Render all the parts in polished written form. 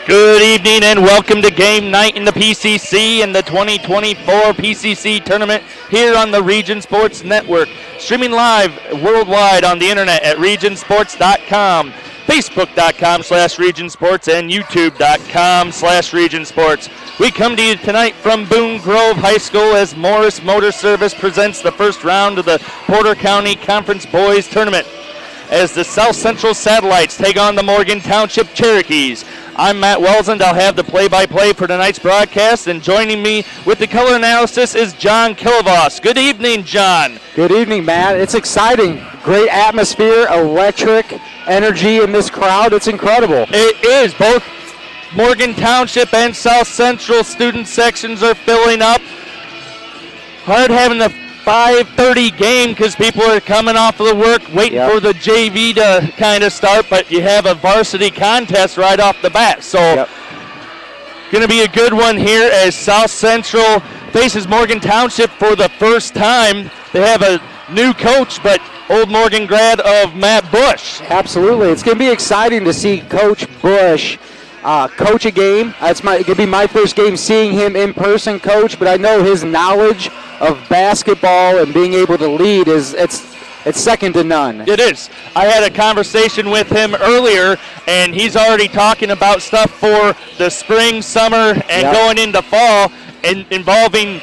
Good evening and welcome to game night in the PCC and the 2024 PCC tournament here on the Region Sports Network. Streaming live worldwide on the internet at regionsports.com, facebook.com/regionsports, and youtube.com/regionsports. We come to you tonight from Boone Grove High School as Morris Motor Service presents the first round of the Porter County Conference Boys Tournament as the South Central Satellites take on the Morgan Township Cherokees. I'm Matt Welsand. I'll have the play-by-play for tonight's broadcast, and joining me with the color analysis is John Killavos. Good evening, John. Good evening, Matt. It's exciting. Great atmosphere, electric energy in this crowd. It's incredible. It is. Both Morgan Township and South Central student sections are filling up. Hard having the 5:30 game because people are coming off of the work, waiting for the JV to kind of start, but you have a varsity contest right off the bat. So going to be a good one here as South Central faces Morgan Township for the first time. They have a new coach, but old Morgan grad of Matt Bush. Absolutely. It's going to be exciting to see Coach Bush coach a game. It's going to be my first game seeing him in person coach, but I know his knowledge of basketball and being able to lead it's second to none. It is. I had a conversation with him earlier, and he's already talking about stuff for the spring, summer, and going into fall, and involving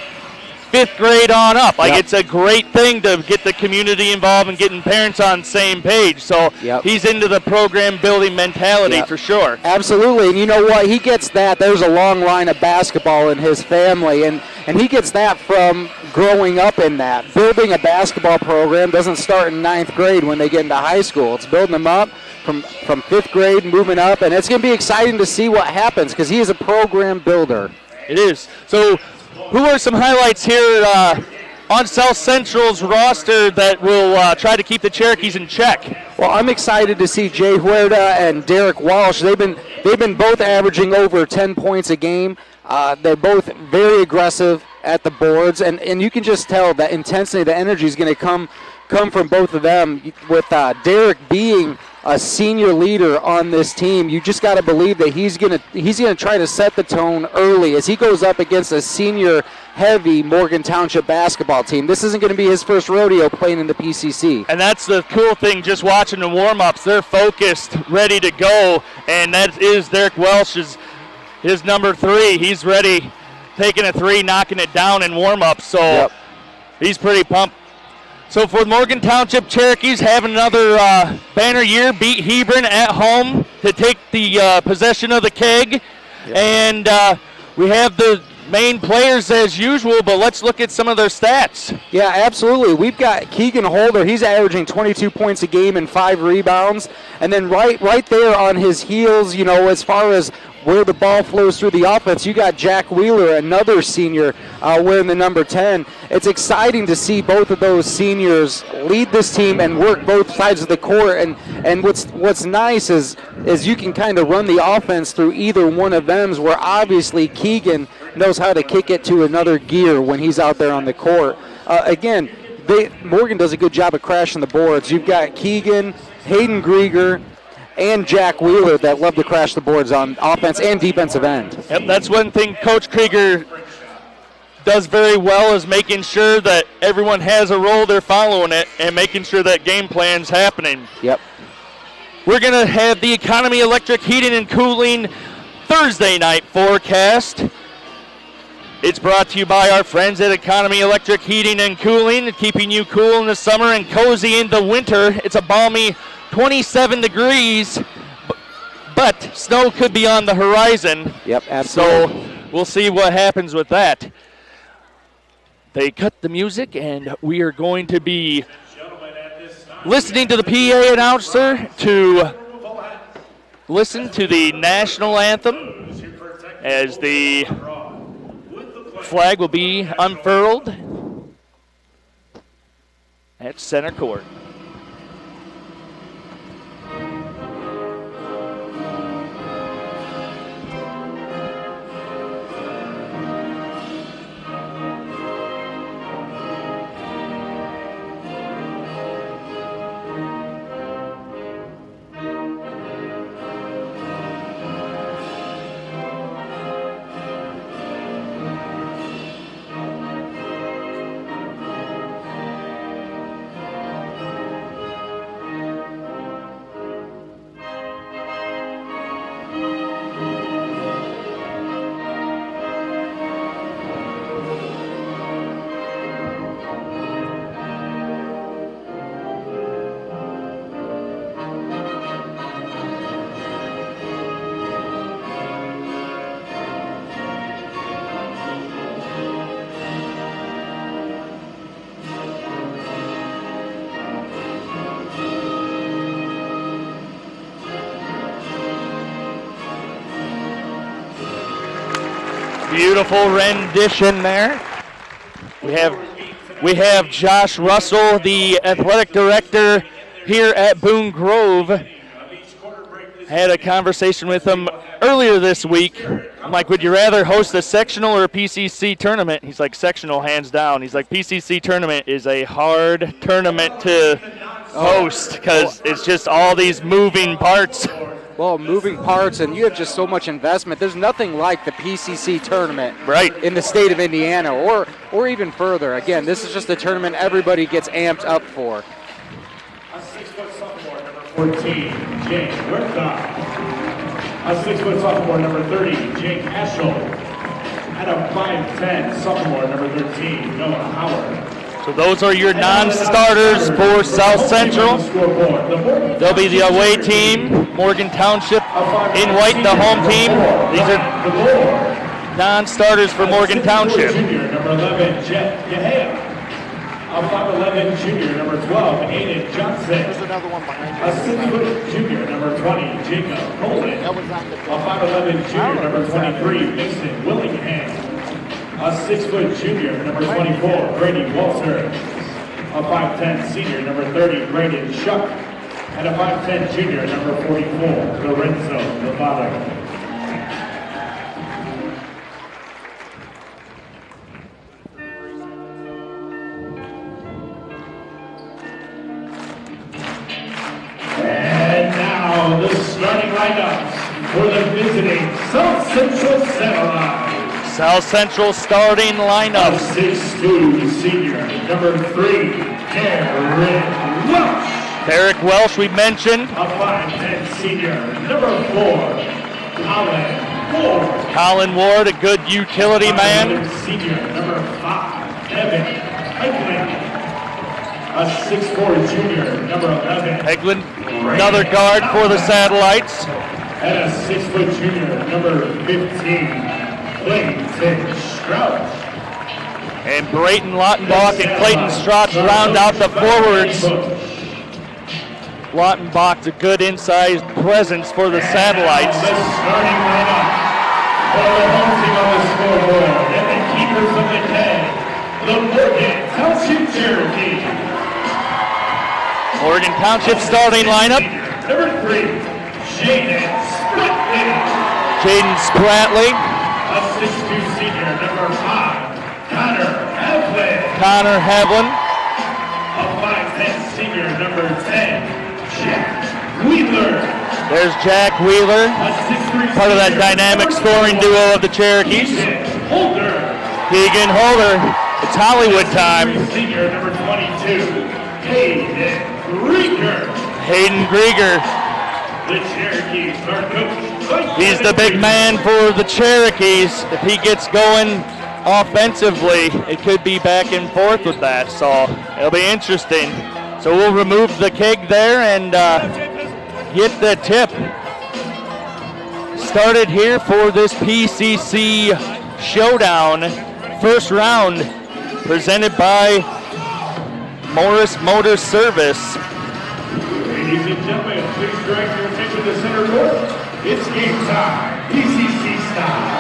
fifth grade on up. Like, it's a great thing to get the community involved and getting parents on the same page. So he's into the program building mentality for sure. Absolutely. And you know what? He gets that. There's a long line of basketball in his family, and he gets that from growing up in that. Building a basketball program doesn't start in ninth grade when they get into high school. It's building them up from fifth grade, moving up, and it's going to be exciting to see what happens because he is a program builder. It is. So who are some highlights here on South Central's roster that will try to keep the Cherokees in check? Well, I'm excited to see Jay Huerta and Derek Walsh. They've been both averaging over 10 points a game. They're both very aggressive at the boards, and you can just tell that intensity, the energy is going to come from both of them. With Derek being a senior leader on this team, you just got to believe that he's gonna try to set the tone early as he goes up against a senior heavy Morgan Township basketball team. This isn't going to be his first rodeo playing in the PCC. And that's the cool thing, just watching the warm-ups. They're focused, ready to go, and that is Derek Welsh's his number 3. He's ready, taking a 3, knocking it down in warm-ups, so he's pretty pumped. So for Morgan Township Cherokees, having another banner year, beat Hebron at home to take the possession of the keg. And we have the main players as usual, but let's look at some of their stats. Yeah, absolutely. We've got Keegan Holder. He's averaging 22 points a game and 5 rebounds. And then right there on his heels, you know, as far as where the ball flows through the offense, you got Jack Wheeler, another senior, wearing the number 10. It's exciting to see both of those seniors lead this team and work both sides of the court. And what's nice is you can kind of run the offense through either one of them, where obviously Keegan knows how to kick it to another gear when he's out there on the court. Again, Morgan does a good job of crashing the boards. You've got Keegan, Hayden Grieger, and Jack Wheeler that love to crash the boards on offense and defensive end. Yep, that's one thing Coach Krieger does very well, is making sure that everyone has a role, they're following it, and making sure that game plan's happening. Yep. We're going to have the Economy Electric Heating and Cooling Thursday night forecast. It's brought to you by our friends at Economy Electric Heating and Cooling, keeping you cool in the summer and cozy in the winter. It's a balmy 27 degrees, but snow could be on the horizon. Yep, absolutely. So we'll see what happens with that. They cut the music, and we are going to be listening to the PA announcer to listen to the national anthem as the flag will be unfurled at center court. Beautiful rendition there. We have Josh Russell, the athletic director here at Boone Grove. Had a conversation with him earlier this week. I'm like, would you rather host a sectional or a PCC tournament? He's like, sectional hands down. He's like, PCC tournament is a hard tournament to host because it's just all these moving parts. Well, moving parts, and you have just so much investment. There's nothing like the PCC tournament in the state of Indiana or even further. Again, this is just a tournament everybody gets amped up for. A 6-foot sophomore, number 14, Jake Werthoff. A 6-foot sophomore, number 30, Jake Eschel. And a 5'10 sophomore, number 13, Noah Howard. So those are your non-starters for South Central. They'll be the away team, Morgan Township in white, the home team. These are non-starters for Morgan Township. Number 11, Jeff Yahaya. A 5'11 junior, number 12, Aiden Johnson. There's another one behind you. A 6-foot junior, number 20, Jacob Colin. A 5'11 junior, number 23, Mason Willingham. A 6-foot junior, number 24, Brady Walter. A 5'10 senior, number 30, Brandon Shuck. And a 5'10 junior, number 44, Lorenzo Lovato. And now the starting lineups for the visiting South Central Satellite. South Central starting lineup. 6'2 senior, number 3, Derek Welsh. Derek Welsh, we mentioned. A 5'10 senior, number 4, Colin Ward. Colin Ward, a good utility man. Senior, number 5, Evan Hegland. A 6'4 junior, number 11. Hegland, another guard for the Satellites. And a 6' junior, number 15. Clayton Strout. And Brayton Lautenbach and Clayton Strout round out the forwards. Lautenbach's a good inside presence for the Satellites. The starting lineup for the home team on the scoreboard and the keepers of the day, the Morgan Township Cherokee. Morgan Township starting lineup. Number 3, Jaden Spratley. Jaden Spratley. A 6'2 senior, number 5, Connor Havlin. Connor Havlin. A 5'10 senior, number 10, Jack Wheeler. There's Jack Wheeler, part of that dynamic scoring duo of the Cherokees. Keegan Holder. It's Hollywood time. Senior, number 22, Hayden Grieger. Hayden Grieger. The Cherokees are coached. He's the big man for the Cherokees. If he gets going offensively, it could be back and forth with that. So it'll be interesting. So we'll remove the keg there and get the tip started here for this PCC showdown. First round presented by Morris Motor Service. Ladies and gentlemen, please direct your attention to center court. It's game time, PCC style.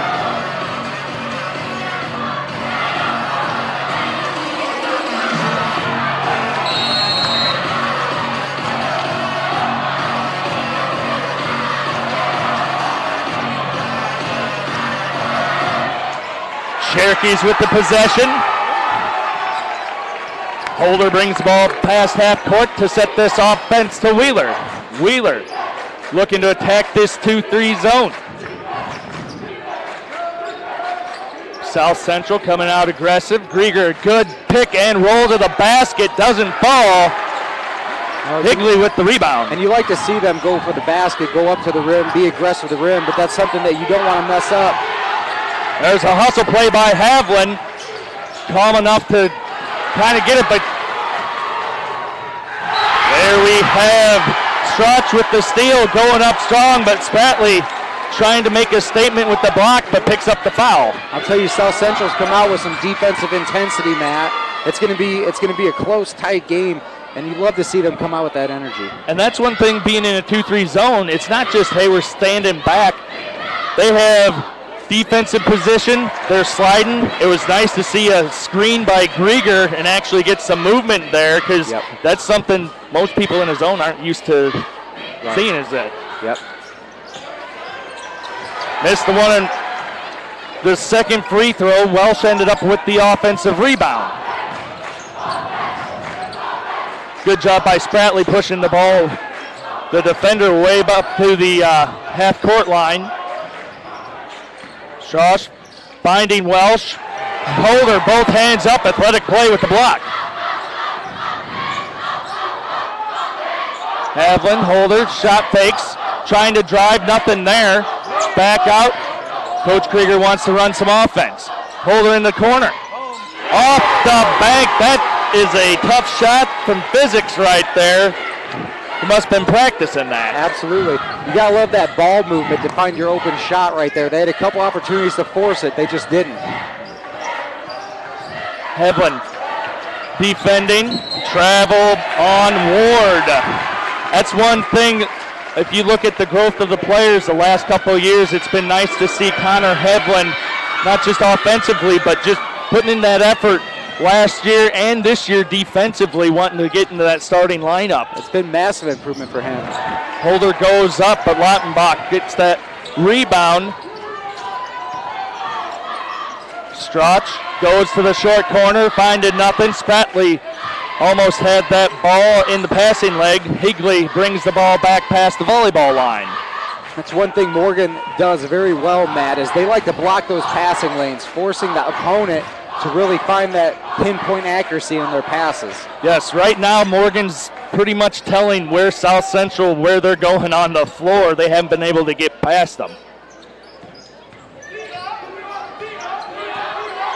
Cherokees with the possession. Holder brings the ball past half court to set this offense to Wheeler. Wheeler looking to attack this 2-3 zone. South Central coming out aggressive. Grieger, good pick and roll to the basket, doesn't fall. Higley with the rebound. And you like to see them go for the basket, go up to the rim, be aggressive with the rim, but that's something that you don't want to mess up. There's a hustle play by Havlin. Calm enough to kind of get it, but there we have Strach with the steal, going up strong, but Spratley trying to make a statement with the block, but picks up the foul. I'll tell you, South Central's come out with some defensive intensity, Matt. It's going to be a close, tight game, and you love to see them come out with that energy. And that's one thing being in a 2-3 zone. It's not just, hey, we're standing back. They have defensive position. They're sliding. It was nice to see a screen by Grieger and actually get some movement there, because that's something most people in the zone aren't used to seeing, is that. Missed the one in the second free throw. Welsh ended up with the offensive rebound. Good job by Spratley pushing the ball, the defender, way up to the half-court line. Schrosch finding Welsh. Holder, both hands up, athletic play with the block. Havlin, Holder, shot fakes, trying to drive, nothing there. Back out. Coach Krieger wants to run some offense. Holder in the corner. Off the bank. That is a tough shot from physics right there. You must have been practicing that. Absolutely. You got to love that ball movement to find your open shot right there. They had a couple opportunities to force it. They just didn't. Havlin defending. Travel on Ward. That's one thing. If you look at the growth of the players the last couple of years, it's been nice to see Connor Havlin, not just offensively, but just putting in that effort last year and this year defensively, wanting to get into that starting lineup. It's been massive improvement for him. Holder goes up, but Lautenbach gets that rebound. Strach goes to the short corner, finding nothing. Spratley almost had that ball in the passing leg. Higley brings the ball back past the volleyball line. That's one thing Morgan does very well, Matt, is they like to block those passing lanes, forcing the opponent to really find that pinpoint accuracy in their passes. Yes, right now Morgan's pretty much telling where South Central, where they're going on the floor. They haven't been able to get past them.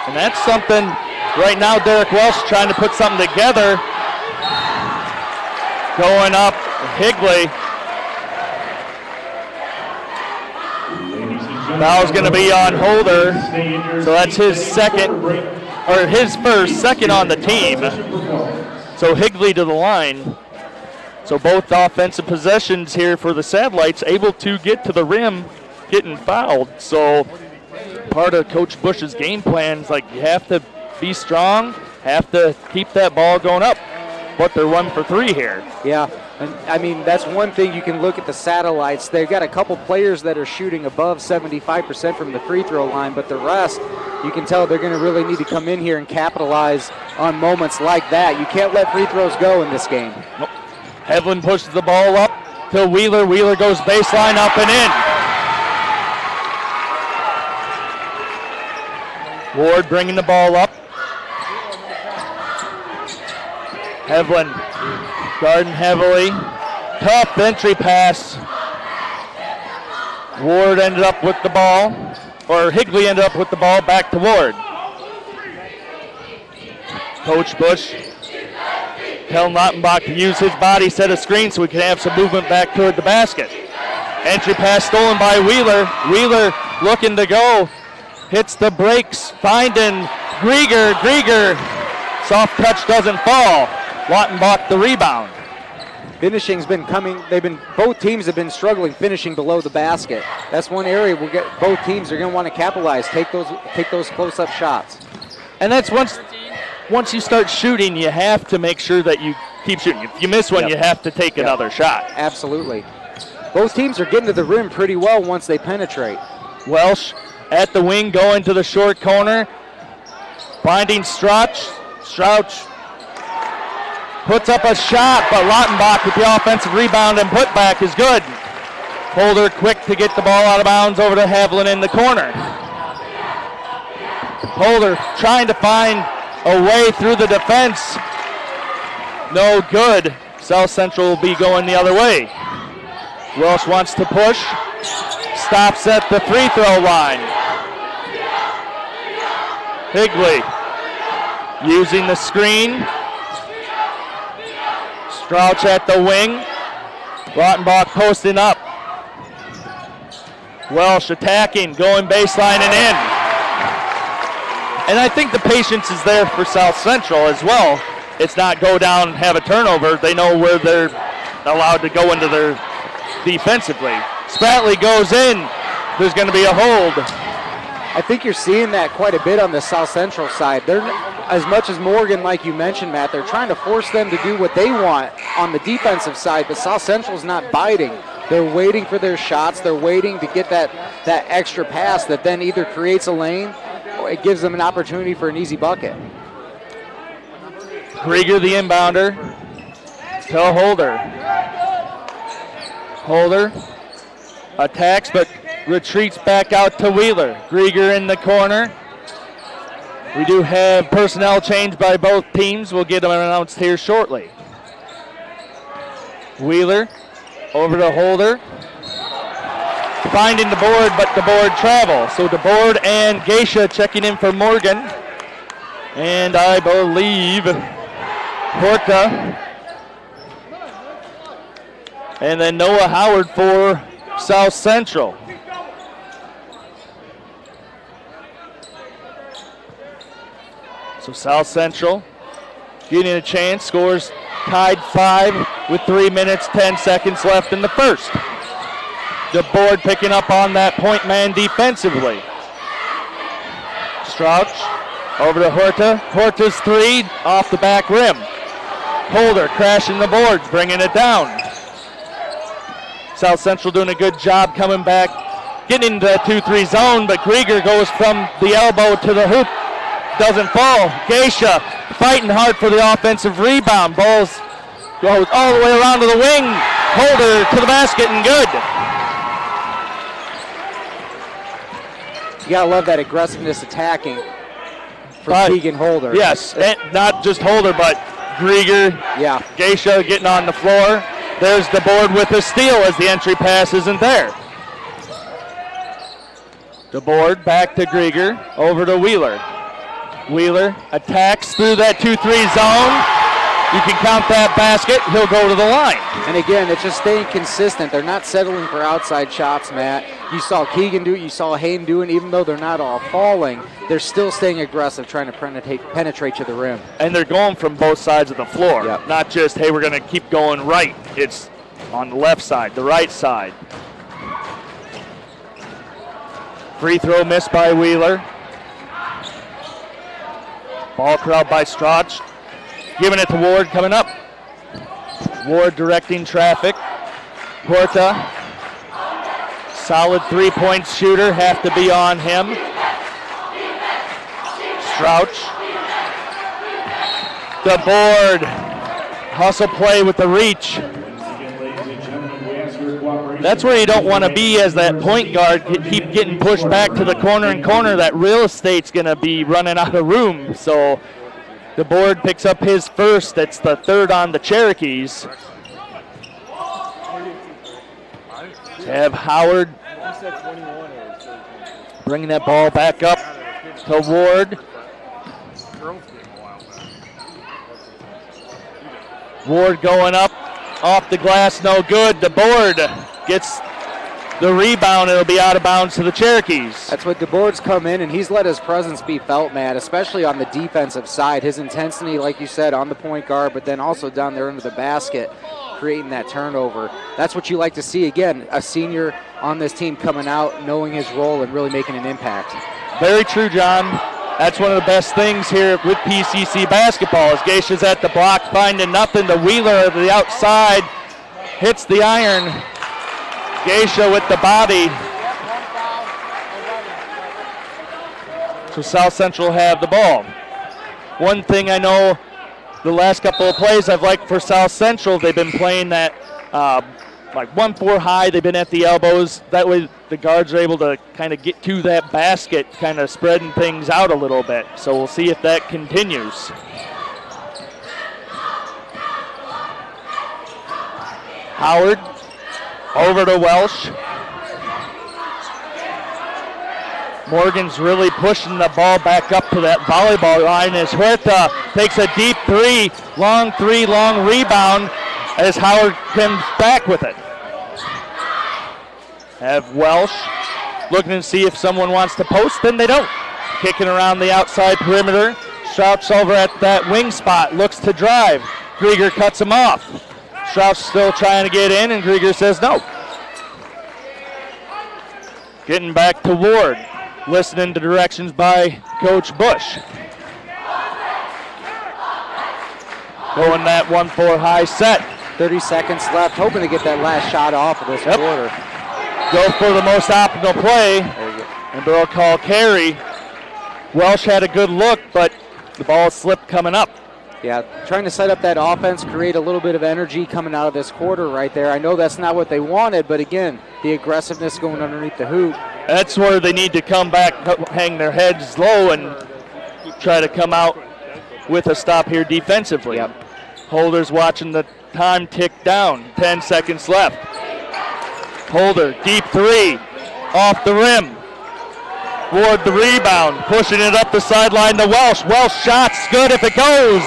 And that's something, right now Derek Welsh trying to put something together. Going up, Higley. Foul's going to be on Holder, so that's his second on the team. So Higley to the line. So both offensive possessions here for the Satellites, able to get to the rim, getting fouled. So part of Coach Bush's game plan is like, you have to be strong, have to keep that ball going up. But they're 1 for 3 here. Yeah, and I mean, that's one thing you can look at the Satellites. They've got a couple players that are shooting above 75% from the free throw line, but the rest, you can tell they're going to really need to come in here and capitalize on moments like that. You can't let free throws go in this game. Nope. Havlin pushes the ball up to Wheeler. Wheeler goes baseline, up and in. Ward bringing the ball up. Havlin guarding heavily. Tough entry pass. Ward ended up with the ball, or Higley ended up with the ball, back to Ward. Coach Bush telling Lautenbach to use his body, set a screen so we can have some movement back toward the basket. Entry pass stolen by Wheeler. Wheeler looking to go. Hits the brakes, finding Grieger. Grieger, soft touch doesn't fall. Lautenbach the rebound. Finishing's been coming. Both teams have been struggling finishing below the basket. That's one area we'll get. Both teams are going to want to capitalize. Take those close-up shots. And that's once you start shooting, you have to make sure that you keep shooting. If you miss one, you have to take another shot. Absolutely. Both teams are getting to the rim pretty well once they penetrate. Welsh at the wing, going to the short corner, finding Strauch. Strauch puts up a shot, but Lautenbach with the offensive rebound and putback is good. Holder quick to get the ball out of bounds over to Havlin in the corner. Holder trying to find a way through the defense. No good. South Central will be going the other way. Welsh wants to push. Stops at the free throw line. Higley using the screen. Strauch at the wing. Lautenbach posting up. Welsh attacking, going baseline and in. And I think the patience is there for South Central as well. It's not go down and have a turnover. They know where they're allowed to go into their defensively. Spratley goes in. There's going to be a hold. I think you're seeing that quite a bit on the South Central side. They're, as much as Morgan, like you mentioned, Matt, they're trying to force them to do what they want on the defensive side, but South Central's not biting. They're waiting for their shots. They're waiting to get that extra pass that then either creates a lane or it gives them an opportunity for an easy bucket. Krieger, the inbounder, to Holder. Holder attacks but retreats back out to Wheeler. Krieger in the corner. We do have personnel change by both teams. We'll get them announced here shortly. Wheeler over to Holder. Finding the board, but the board travels. So the board and Geisha checking in for Morgan. And I believe Horta. And then Noah Howard for South Central. So South Central getting a chance, scores tied 5 with 3 minutes, 10 seconds left in the first. The board picking up on that point man defensively. Strouch over to Horta. Horta's 3 off the back rim. Holder crashing the boards, bringing it down. South Central doing a good job coming back, getting into the 2-3 zone, but Krieger goes from the elbow to the hoop. Doesn't fall. Geisha fighting hard for the offensive rebound. Balls goes all the way around to the wing. Holder to the basket and good. You gotta love that aggressiveness attacking for Keegan Holder. Yes, and not just Holder, but Krieger. Yeah. Geisha getting on the floor. There's the board with a steal as the entry pass isn't there. The board back to Krieger, over to Wheeler. Wheeler attacks through that 2-3 zone. You can count that basket. He'll go to the line. And again, it's just staying consistent. They're not settling for outside shots, Matt. You saw Keegan do it. You saw Hayden do it. Even though they're not all falling, they're still staying aggressive, trying to penetrate to the rim. And they're going from both sides of the floor. Yep. Not just, hey, we're going to keep going right. It's on the left side, the right side. Free throw missed by Wheeler. Ball corralled by Strach. Giving it to Ward coming up. Ward directing traffic. Horta. Solid 3-point shooter. Have to be on him. Strouch. The board. Hustle play with the reach. That's where you don't want to be as that point guard. Keep getting pushed back to the corner and corner. That real estate's going to be running out of room. So the board picks up his first. That's the third on the Cherokees. Have Howard bringing that ball back up to Ward. Ward going up off the glass, no good. The board gets the rebound. It'll be out of bounds to the Cherokees. That's what DeBoard's come in, and he's let his presence be felt, Matt, especially on the defensive side. His intensity, like you said, on the point guard, but then also down there under the basket, creating that turnover. That's what you like to see. Again, a senior on this team coming out, knowing his role, and really making an impact. Very true, John. That's one of the best things here with PCC basketball is Geisha's at the block, finding nothing. The Wheeler to the outside hits the iron. Geisha with the body. So South Central have the ball. One thing I know the last couple of plays I've liked for South Central, they've been playing that like 1-4 high. They've been at the elbows. That way the guards are able to kind of get to that basket, kind of spreading things out a little bit. So we'll see if that continues. Howard over to Welsh. Morgan's really pushing the ball back up to that volleyball line as Huerta takes a deep three, long rebound as Howard comes back with it. Have Welsh looking to see if someone wants to post, then they don't. Kicking around the outside perimeter. Strouch over at that wing spot, looks to drive. Krieger cuts him off. Strouch still trying to get in, and Krieger says no. Getting back to Ward. listening to directions by Coach Bush. Going that 1-4 high set. 30 seconds left, hoping to get that last shot off of this quarter. Go for the most optimal play. And they'll call carry. Welsh had a good look, but the ball slipped coming up. Yeah, trying to set up that offense, create a little bit of energy coming out of this quarter right there. I know that's not what they wanted, but again, the aggressiveness going underneath the hoop. That's where they need to come back, hang their heads low, and try to come out with a stop here defensively. Yep. Holder's watching the time tick down. 10 seconds left. Holder, deep three, off the rim. Ward the rebound, pushing it up the sideline to Welsh. Welsh shot's good if it goes.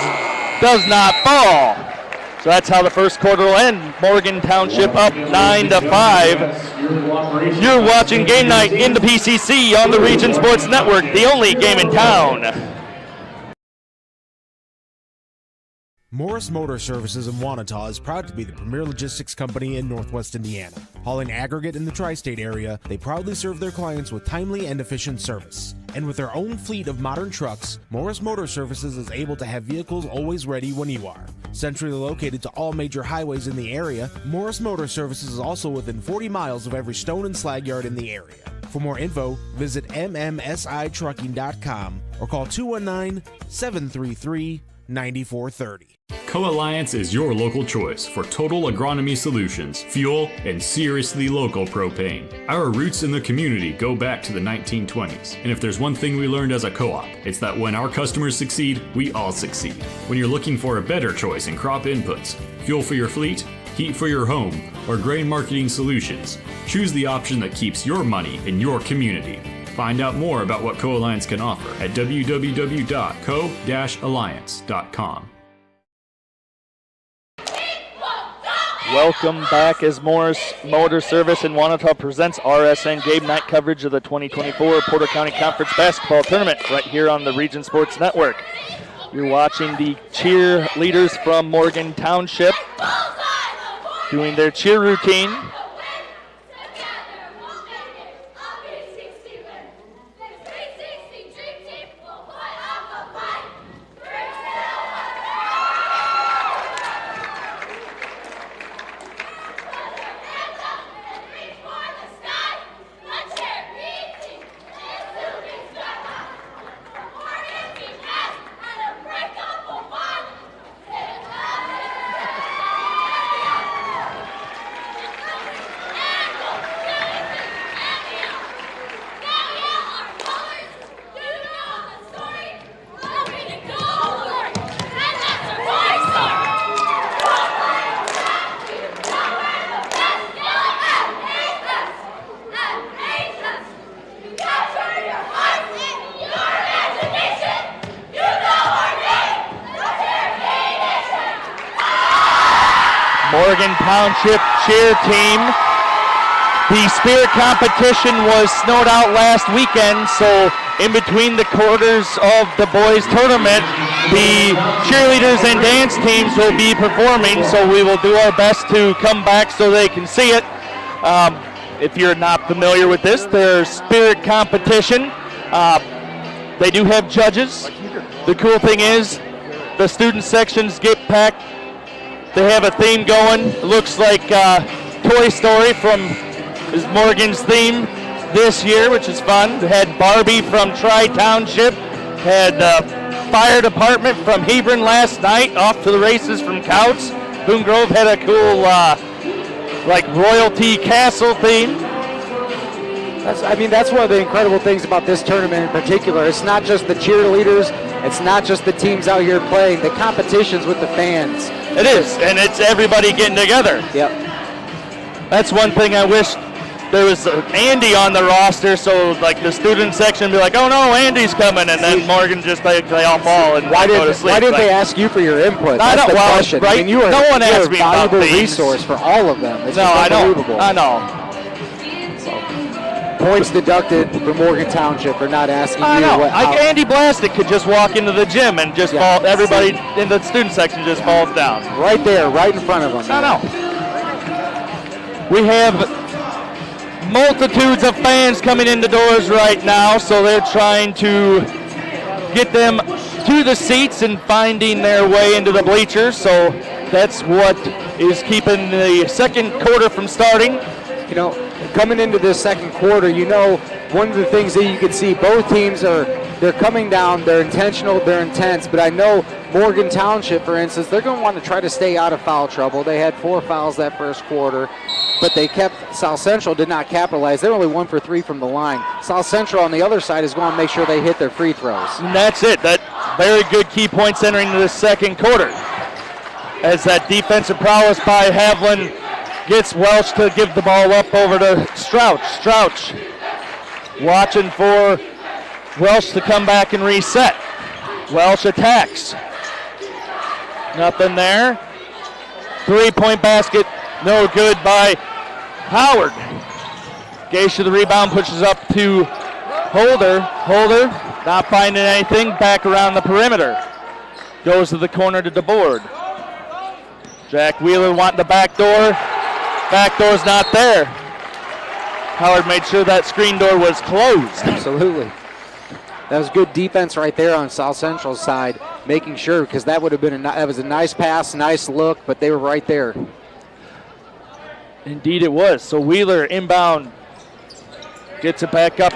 Does not fall. So that's how the first quarter will end. Morgan Township up 9-5. You're watching Game Night in the PCC on the Region Sports Network, the only game in town. Morris Motor Services in Wanata is proud to be the premier logistics company in Northwest Indiana. Hauling aggregate in the tri-state area, they proudly serve their clients with timely and efficient service. And with their own fleet of modern trucks, Morris Motor Services is able to have vehicles always ready when you are. Centrally located to all major highways in the area, Morris Motor Services is also within 40 miles of every stone and slag yard in the area. For more info, visit mmsitrucking.com or call 219-733-9430. Co-Alliance is your local choice for total agronomy solutions, fuel, and seriously local propane. Our roots in the community go back to the 1920s, and if there's one thing we learned as a co-op, it's that when our customers succeed, we all succeed. When you're looking for a better choice in crop inputs, fuel for your fleet, heat for your home, or grain marketing solutions, choose the option that keeps your money in your community. Find out more about what Co-Alliance can offer at www.co-alliance.com. Welcome back as Morris Motor Service in Wanata presents RSN Game Night coverage of the 2024 Porter County Conference Basketball Tournament right here on the Region Sports Network. You're watching the cheerleaders from Morgan Township doing their cheer routine. Morgan Township cheer team. The spirit competition was snowed out last weekend, so in between the quarters of the boys tournament, the cheerleaders and dance teams will be performing, so we will do our best to come back so they can see it. If you're not familiar with this, there's spirit competition. They do have judges. The cool thing is the student sections get packed. They have a theme going. It looks like Toy Story is Morgan's theme this year, which is fun. They had Barbie from Tri-Township. Had fire department from Hebron last night, off to the races from Couts. Boone Grove had a cool royalty castle theme. That's one of the incredible things about this tournament in particular. It's not just the cheerleaders. It's not just the teams out here playing. The competition's with the fans. It is, and it's everybody getting together. Yep. That's one thing I wish there was Andy on the roster, so the student section would be like, oh no, Andy's coming, and then Morgan just they all fall and go to sleep. Why didn't they ask you for your input? That's the question. Right? You are no one asked me about a valuable resource for all of them. It's unbelievable. I know. Points deducted for Morgan Township for not asking you. Andy Blastic could just walk into the gym and just fall. Everybody in the student section just falls down. Right there, right in front of them. I know. We have multitudes of fans coming in the doors right now, so they're trying to get them to the seats and finding their way into the bleachers. So that's what is keeping the second quarter from starting. You know, coming into this second quarter, you know, one of the things that you can see, both teams they're coming down, they're intentional, they're intense, but I know Morgan Township, for instance, they're going to want to try to stay out of foul trouble. They had 4 fouls that first quarter, but South Central did not capitalize. They're only 1 for 3 from the line. South Central on the other side is going to make sure they hit their free throws. And that's it. That very good key points entering the second quarter. As that defensive prowess by Haviland gets Welsh to give the ball up over to Strouch. Strouch watching for Welsh to come back and reset. Welsh attacks. Nothing there. 3-point basket, no good by Howard. Geisha the rebound, pushes up to Holder. Holder not finding anything, back around the perimeter. Goes to the corner to DeBoard. Jack Wheeler wanting the back door. Back door's not there. Howard made sure that screen door was closed. Absolutely. That was good defense right there on South Central's side, making sure, because that would have been that was a nice pass, nice look, but they were right there. Indeed it was. So Wheeler inbound gets it back up.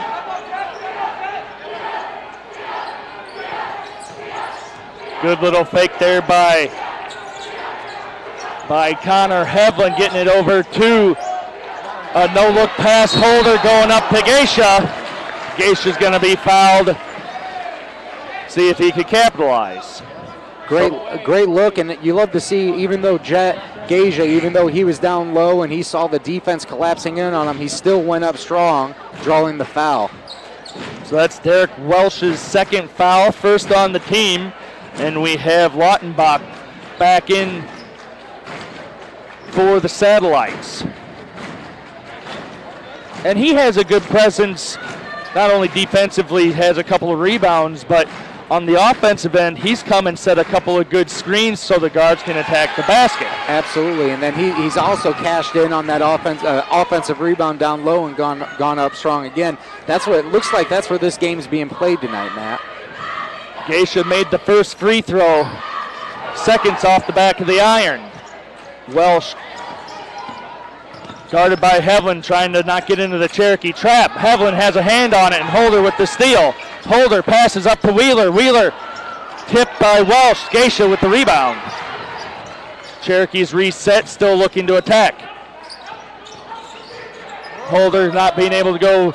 Good little fake there by Connor Haviland, getting it over to a no-look pass. Holder going up to Geisha. Geisha's going to be fouled. See if he could capitalize. Great look, and you love to see, even though Geisha, even though he was down low and he saw the defense collapsing in on him, he still went up strong, drawing the foul. So that's Derek Welsh's second foul, first on the team, and we have Lautenbach back in for the Satellites. And he has a good presence, not only defensively, has a couple of rebounds, but on the offensive end, he's come and set a couple of good screens so the guards can attack the basket. Absolutely, and then he's also cashed in on that offensive rebound down low and gone up strong again. That's what it looks like. That's where this game's being played tonight, Matt. Geisha made the first free throw, seconds off the back of the iron. Welsh guarded by Haviland, trying to not get into the Cherokee trap. Haviland has a hand on it, and Holder with the steal. Holder passes up to Wheeler. Wheeler tipped by Welsh. Geisha with the rebound. Cherokee's reset, still looking to attack. Holder not being able to go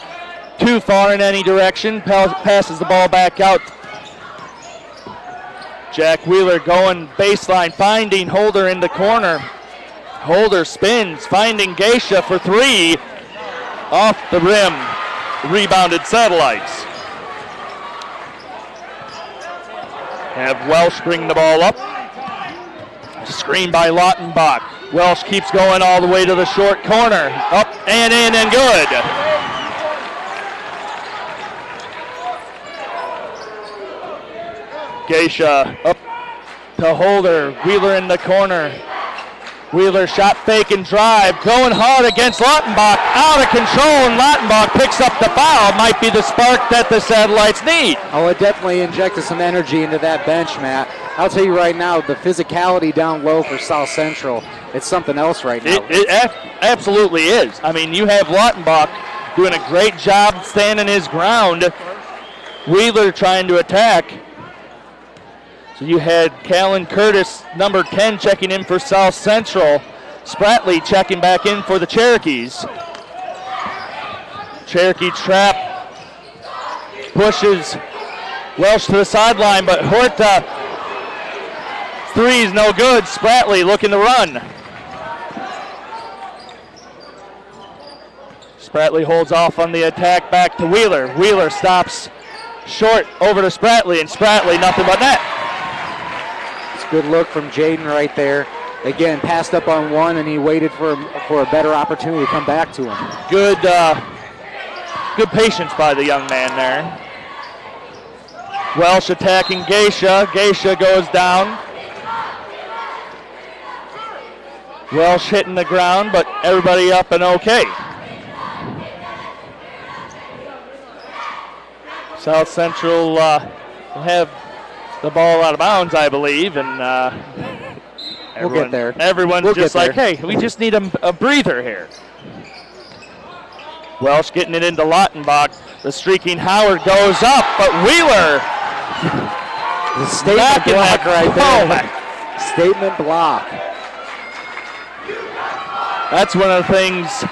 too far in any direction. Passes the ball back out. Jack Wheeler going baseline, finding Holder in the corner. Holder spins, finding Geisha for 3. Off the rim. Rebounded Satellites. Have Welsh bring the ball up. Screen by Lautenbach. Welsh keeps going all the way to the short corner. Up and in and good. Geisha up to Holder. Wheeler in the corner. Wheeler shot fake and drive. Going hard against Lautenbach. Out of control, and Lautenbach picks up the foul. Might be the spark that the Satellites need. Oh, it definitely injected some energy into that bench, Matt. I'll tell you right now, the physicality down low for South Central, it's something else right now. It absolutely is. I mean, you have Lautenbach doing a great job standing his ground. Wheeler trying to attack. So you had Callan Curtis, number 10, checking in for South Central. Spratley checking back in for the Cherokees. Cherokee trap pushes Welsh to the sideline, but Horta, 3 is no good. Spratley looking to run. Spratley holds off on the attack, back to Wheeler. Wheeler stops short over to Spratley, and Spratley nothing but net. Good look from Jaden right there. Again, passed up on one, and he waited for a better opportunity to come back to him. Good patience by the young man there. Welsh attacking Geisha. Geisha goes down. Welsh hitting the ground, but everybody up and okay. South Central will have the ball out of bounds, I believe, and we'll get there. Everyone's just like, hey, we just need a breather here. Welsh getting it into Lautenbach. The streaking Howard goes up, but Wheeler. The statement block right there. Statement block. That's one of the things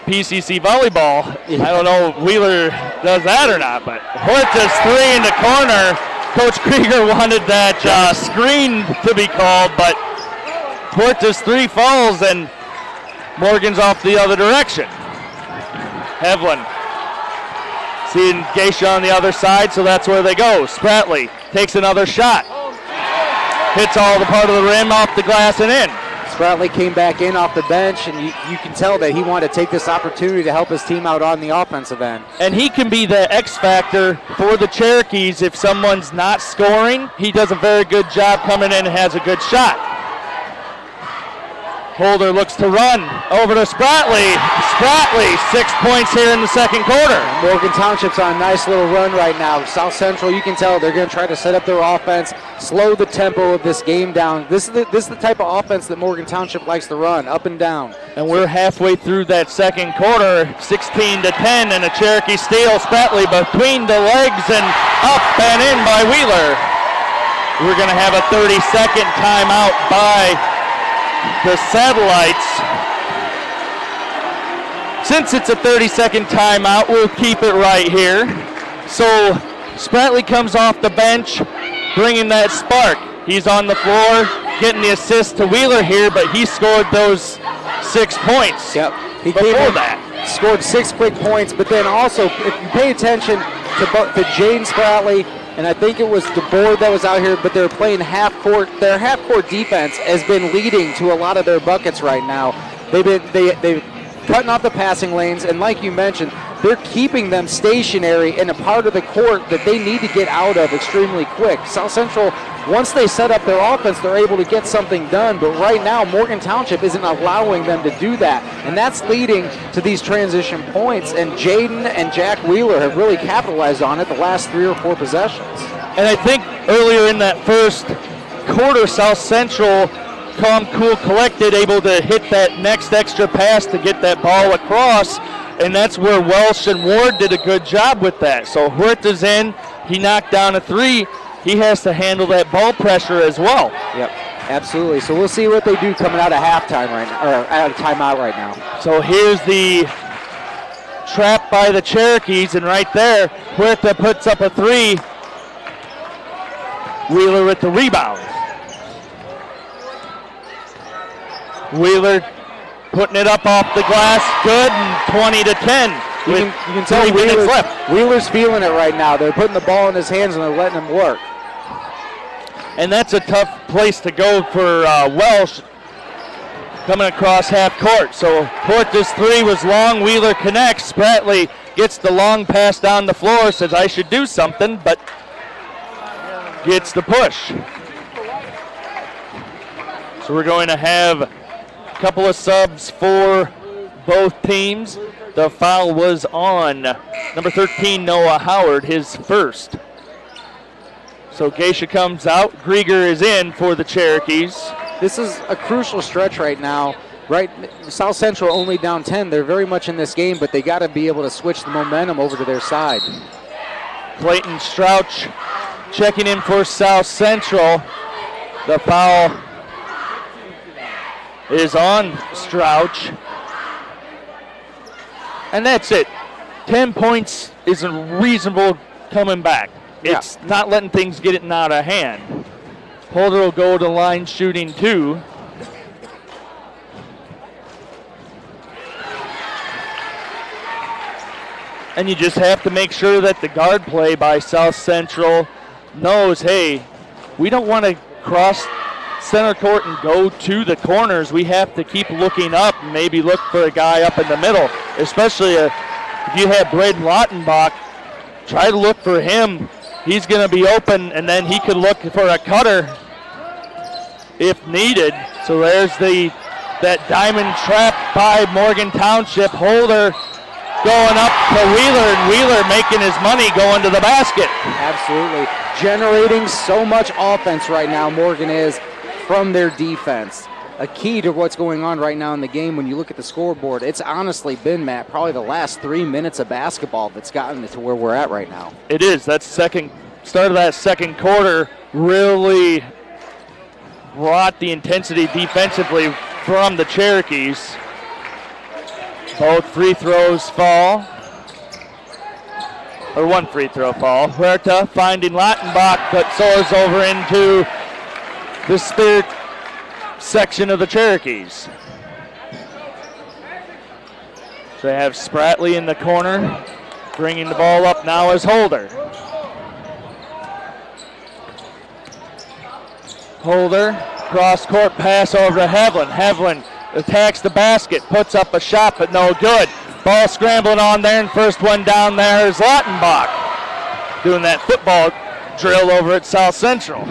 PCC volleyball, I don't know if Wheeler does that or not, but Horta's 3 in the corner. Coach Krieger wanted that screen to be called, but Horta's 3 falls and Morgan's off the other direction. Hevlin seeing Geisha on the other side, so that's where they go. Spratley takes another shot. Hits all the part of the rim off the glass and in. Spratley came back in off the bench, and you can tell that he wanted to take this opportunity to help his team out on the offensive end. And he can be the X factor for the Cherokees if someone's not scoring. He does a very good job coming in and has a good shot. Holder looks to run over to Spratley. Spratley, 6 points here in the second quarter. Morgan Township's on a nice little run right now. South Central, you can tell they're going to try to set up their offense, slow the tempo of this game down. This is the type of offense that Morgan Township likes to run, up and down. And we're halfway through that second quarter, 16-10, and a Cherokee steal. Spratley between the legs and up and in by Wheeler. We're going to have a 30-second timeout by the Satellites. Since it's a 30-second timeout, we'll keep it right here. So Spratley comes off the bench, bringing that spark. He's on the floor, getting the assist to Wheeler here, but he scored those 6 points. Yep. He before that. Scored 6 quick points, but then also, if you pay attention to Jaden Spratley, and I think it was DeBoer that was out here, but they're playing half court. Their half court defense has been leading to a lot of their buckets right now. They've cutting off the passing lanes, and like you mentioned, they're keeping them stationary in a part of the court that they need to get out of extremely quick. South Central, once they set up their offense, they're able to get something done, but right now Morgan Township isn't allowing them to do that, and that's leading to these transition points, and Jaden and Jack Wheeler have really capitalized on it the last 3 or 4 possessions. And I think earlier in that first quarter, South Central, calm, cool, collected, able to hit that next extra pass to get that ball across, and that's where Welsh and Ward did a good job with that. So Huerta's in, he knocked down a 3. He has to handle that ball pressure as well. Yep, absolutely. So we'll see what they do coming out of halftime right now, or out of timeout right now. So here's the trap by the Cherokees, and right there, Huerta puts up a 3. Wheeler with the rebound. Wheeler putting it up off the glass, good, and 20-10. You can tell Wheeler's feeling it right now. They're putting the ball in his hands and they're letting him work. And that's a tough place to go for Welsh coming across half court. So Horta's 3 was long. Wheeler connects. Spratley gets the long pass down the floor, says I should do something, but gets the push. So we're going to have couple of subs for both teams. The foul was on number 13, Noah Howard, his first. So Geisha comes out. Grieger is in for the Cherokees. This is a crucial stretch right now. Right, South Central only down 10. They're very much in this game, but they got to be able to switch the momentum over to their side. Clayton Strouch checking in for South Central. The foul is on Strouch. And that's it. 10 points is reasonable coming back. It's not letting things get it out of hand. Holder will go to line shooting 2. And you just have to make sure that the guard play by South Central knows, hey, we don't want to cross center court and go to the corners. We have to keep looking up and maybe look for a guy up in the middle, especially if you have Braden Lautenbach. Try to look for him. He's going to be open, and then he could look for a cutter if needed. So there's that diamond trap by Morgan Township. Holder going up to Wheeler, and Wheeler making his money going to the basket. Absolutely. Generating so much offense right now, Morgan is, from their defense. A key to what's going on right now in the game when you look at the scoreboard. It's honestly been, Matt, probably the last 3 minutes of basketball that's gotten it to where we're at right now. It is. That start of that second quarter really brought the intensity defensively from the Cherokees. Both free throws fall. Or one free throw fall. Huerta finding Lautenbach, but soars over into the Spirit section of the Cherokees. So they have Spratley in the corner, bringing the ball up now as Holder. Holder, cross-court pass over to Hevlin. Hevlin attacks the basket, puts up a shot, but no good. Ball scrambling on there, and first one down there is Lautenbach, doing that football drill over at South Central.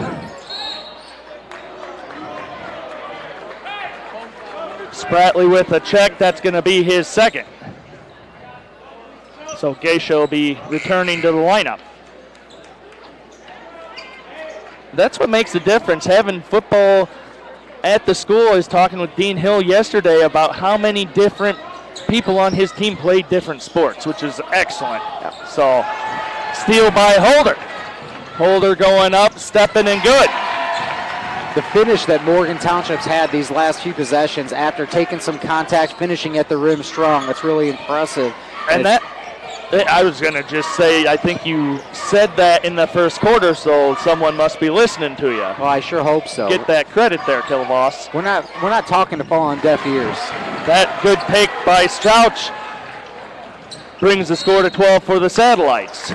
Spratley with a check. That's going to be his second. So Geisha will be returning to the lineup. That's what makes the difference. Having football at the school. I was talking with Dean Hill yesterday about how many different people on his team play different sports, which is excellent. So steal by Holder. Holder going up, stepping and good. The finish that Morgan Township's had these last few possessions after taking some contact, finishing at the rim strong, that's really impressive. And that, I was going to just say, I think you said that in the first quarter, so someone must be listening to you. Well, I sure hope so. Get that credit there, Kilboss. We're not talking to fall on deaf ears. That good pick by Strouch brings the score to 12 for the Satellites.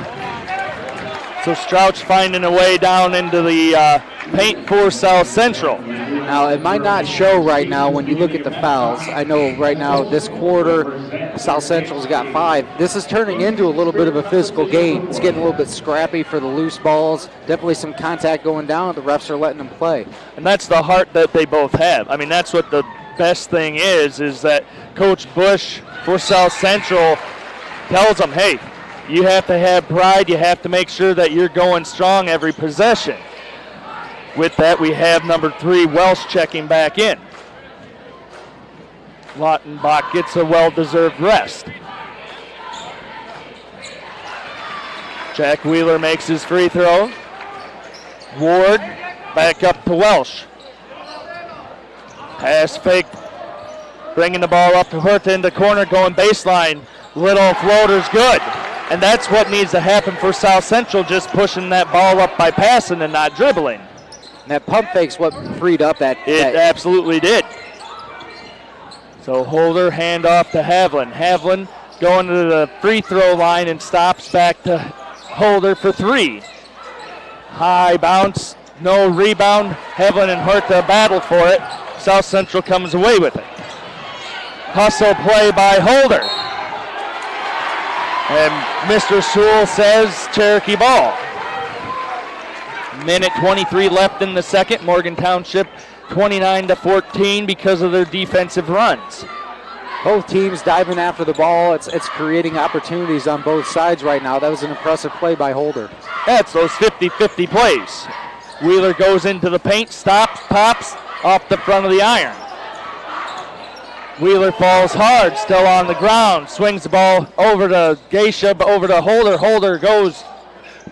So Strouch finding a way down into the paint for South Central. Now, it might not show right now when you look at the fouls. I know right now this quarter, South Central's got 5. This is turning into a little bit of a physical game. It's getting a little bit scrappy for the loose balls. Definitely some contact going down. The refs are letting them play. And that's the heart that they both have. I mean, that's what the best thing is that Coach Bush for South Central tells them, hey, you have to have pride. You have to make sure that you're going strong every possession. With that, we have number 3, Welsh, checking back in. Lautenbach gets a well-deserved rest. Jack Wheeler makes his free throw. Ward back up to Welsh. Pass fake, bringing the ball up to Huerta in the corner, going baseline. Little floater's good. And that's what needs to happen for South Central, just pushing that ball up by passing and not dribbling. And that pump fake's what freed up that. It absolutely did. So Holder, handoff to Havlin. Havlin going to the free throw line and stops back to Holder for 3. High bounce, no rebound. Havlin and Huerta battle for it. South Central comes away with it. Hustle play by Holder. And Mr. Sewell says Cherokee ball. Minute 23 left in the second. Morgan Township 29-14 because of their defensive runs. Both teams diving after the ball. It's creating opportunities on both sides right now. That was an impressive play by Holder. That's those 50-50 plays. Wheeler goes into the paint, stops, pops off the front of the iron. Wheeler falls hard, still on the ground, swings the ball over to Geisha, over to Holder. Holder goes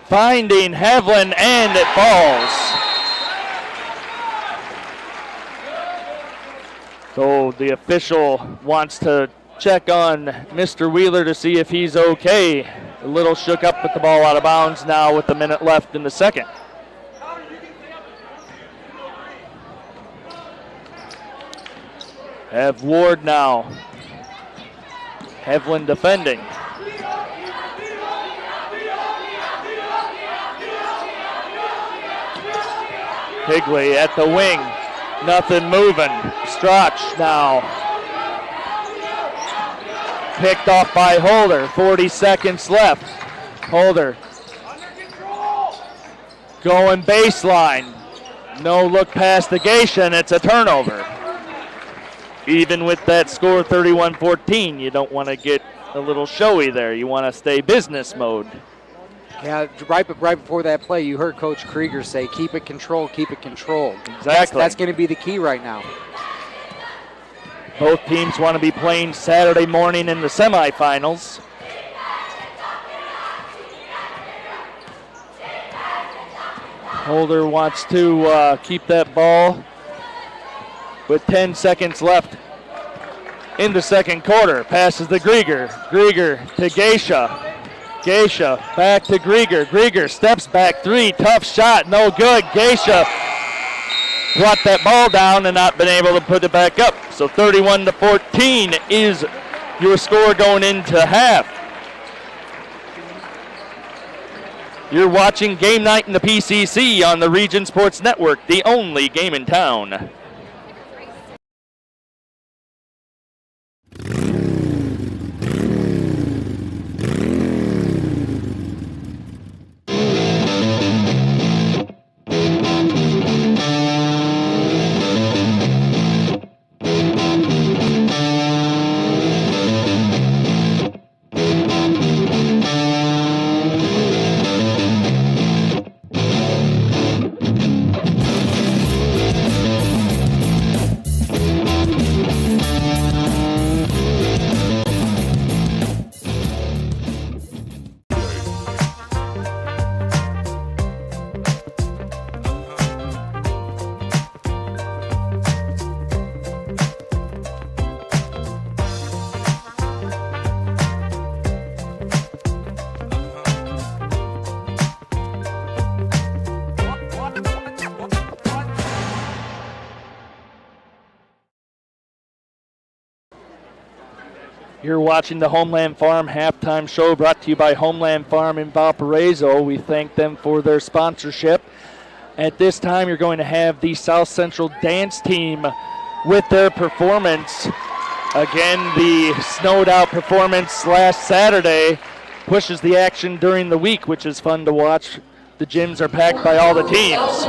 finding Havlin, and it falls. So the official wants to check on Mr. Wheeler to see if he's okay. A little shook up with the ball out of bounds now with a minute left in the second. Have Ward now. Havlin defending. Higley at the wing. Nothing moving. Strach now. Picked off by Holder. 40 seconds left. Holder going baseline. No look past the Geisha, and it's a turnover. Even with that score 31-14, you don't want to get a little showy there. You want to stay business mode. Yeah, right before that play, you heard Coach Krieger say, keep it controlled, keep it controlled. Exactly. That's going to be the key right now. Both teams want to be playing Saturday morning in the semifinals. Holder wants to keep that ball with 10 seconds left in the second quarter. Passes to Grieger. Grieger to Geisha. Geisha back to Grieger. Grieger steps back three. Tough shot. No good. Geisha brought that ball down and not been able to put it back up. So 31-14 is your score going into half. You're watching Game Night in the PCC on the Region Sports Network, the only game in town. You're watching the Homeland Farm halftime show brought to you by Homeland Farm in Valparaiso. We thank them for their sponsorship. At this time, you're going to have the South Central dance team with their performance. Again, the snowed out performance last Saturday pushes the action during the week, which is fun to watch. The gyms are packed by all the teams.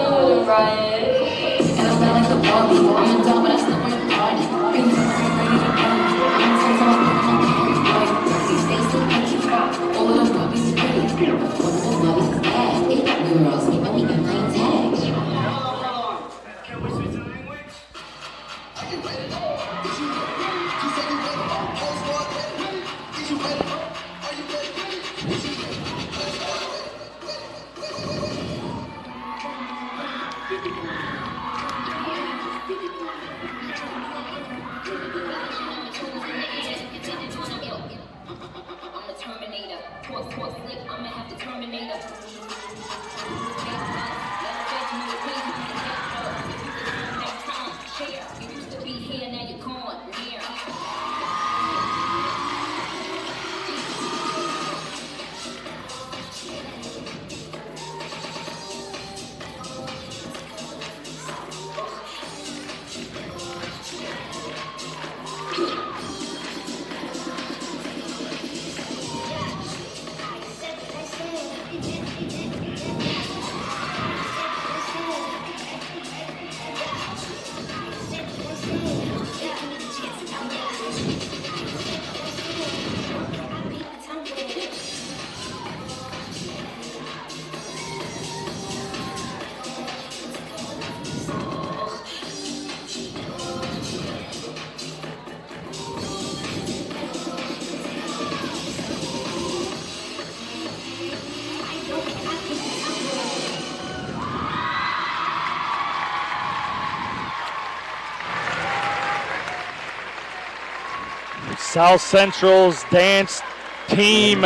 South Central's dance team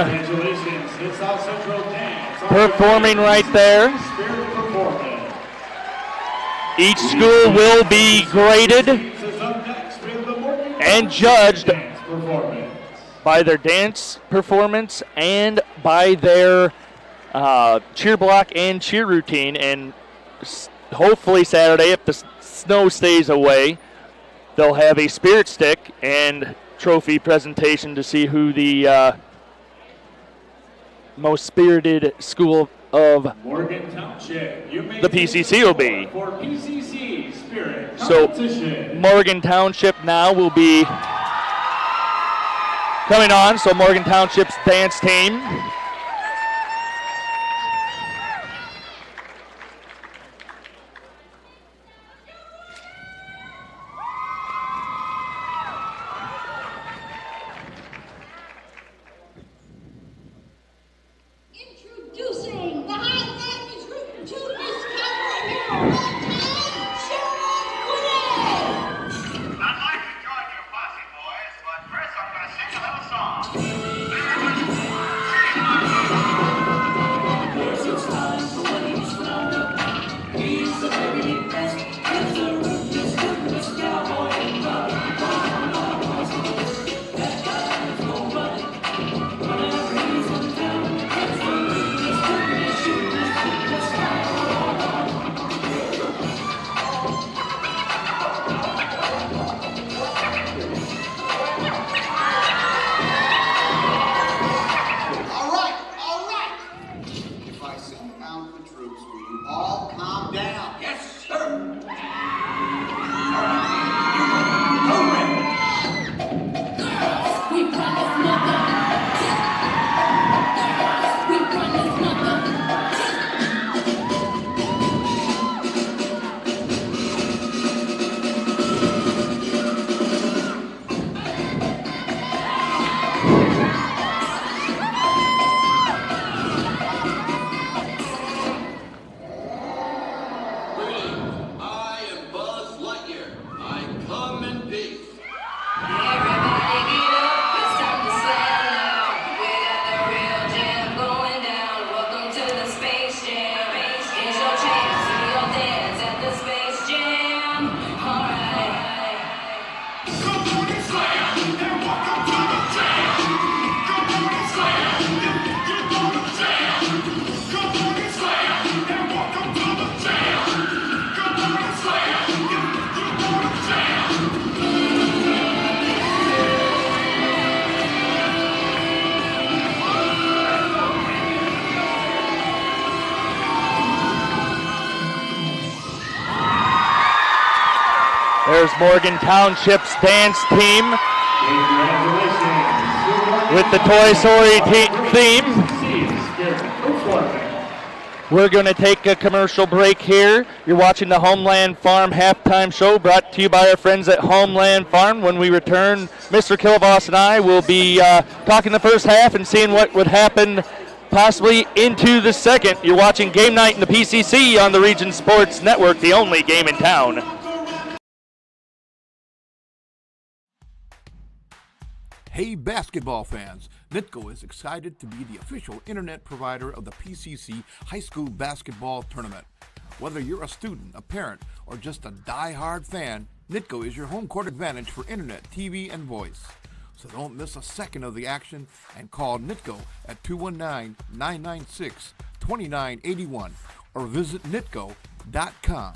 performing right there. Each school will be graded and judged by their dance performance and by their cheer block and cheer routine. And hopefully Saturday, if the snow stays away, they'll have a spirit stick and trophy presentation to see who the most spirited school of Morgan Township, the PCC will be. For PCC Spirit So competition. Morgan Township now will be coming on, so Morgan Township's dance team. Introducing the high-flying recruit to Miss Cowboy Hero all-time, Sharon Quinnet. I'd like to join your posse, boys, but first I'm going to sing a little song. There's it's time for when he's found up. He's the very best. He's the rootiest, goodest cowboy in the that guy's no running. Whenever he's in town, it's the rootiest, goodest, shootest, goodest All right. If I sing out the troops, will you all calm down? Yes, sir. We promise nothing. We promise nothing. I am Buzz Lightyear. I come in peace. Everybody get up, it's time to stand up. We got the real jam going down. Welcome to the Space Jam. Here's your chance to your dance at the Space Jam. Alright. Come on and slam, and welcome to the jam. Come on and slam, if you want to jam. Come on and slam, and welcome to the jam. Come on and slam, if you want to jam. There's Morgan Township's dance team with the Toy Story theme. We're going to take a commercial break here. You're watching the Homeland Farm halftime show brought to you by our friends at Homeland Farm. When we return, Mr. Kilvoss and I will be talking the first half and seeing what would happen possibly into the second. You're watching Game Night in the PCC on the Region Sports Network, the only game in town. Hey basketball fans, NITCO is excited to be the official internet provider of the PCC High School Basketball Tournament. Whether you're a student, a parent, or just a die-hard fan, NITCO is your home court advantage for internet, TV, and voice. So don't miss a second of the action and call NITCO at 219-996-2981 or visit nitco.com.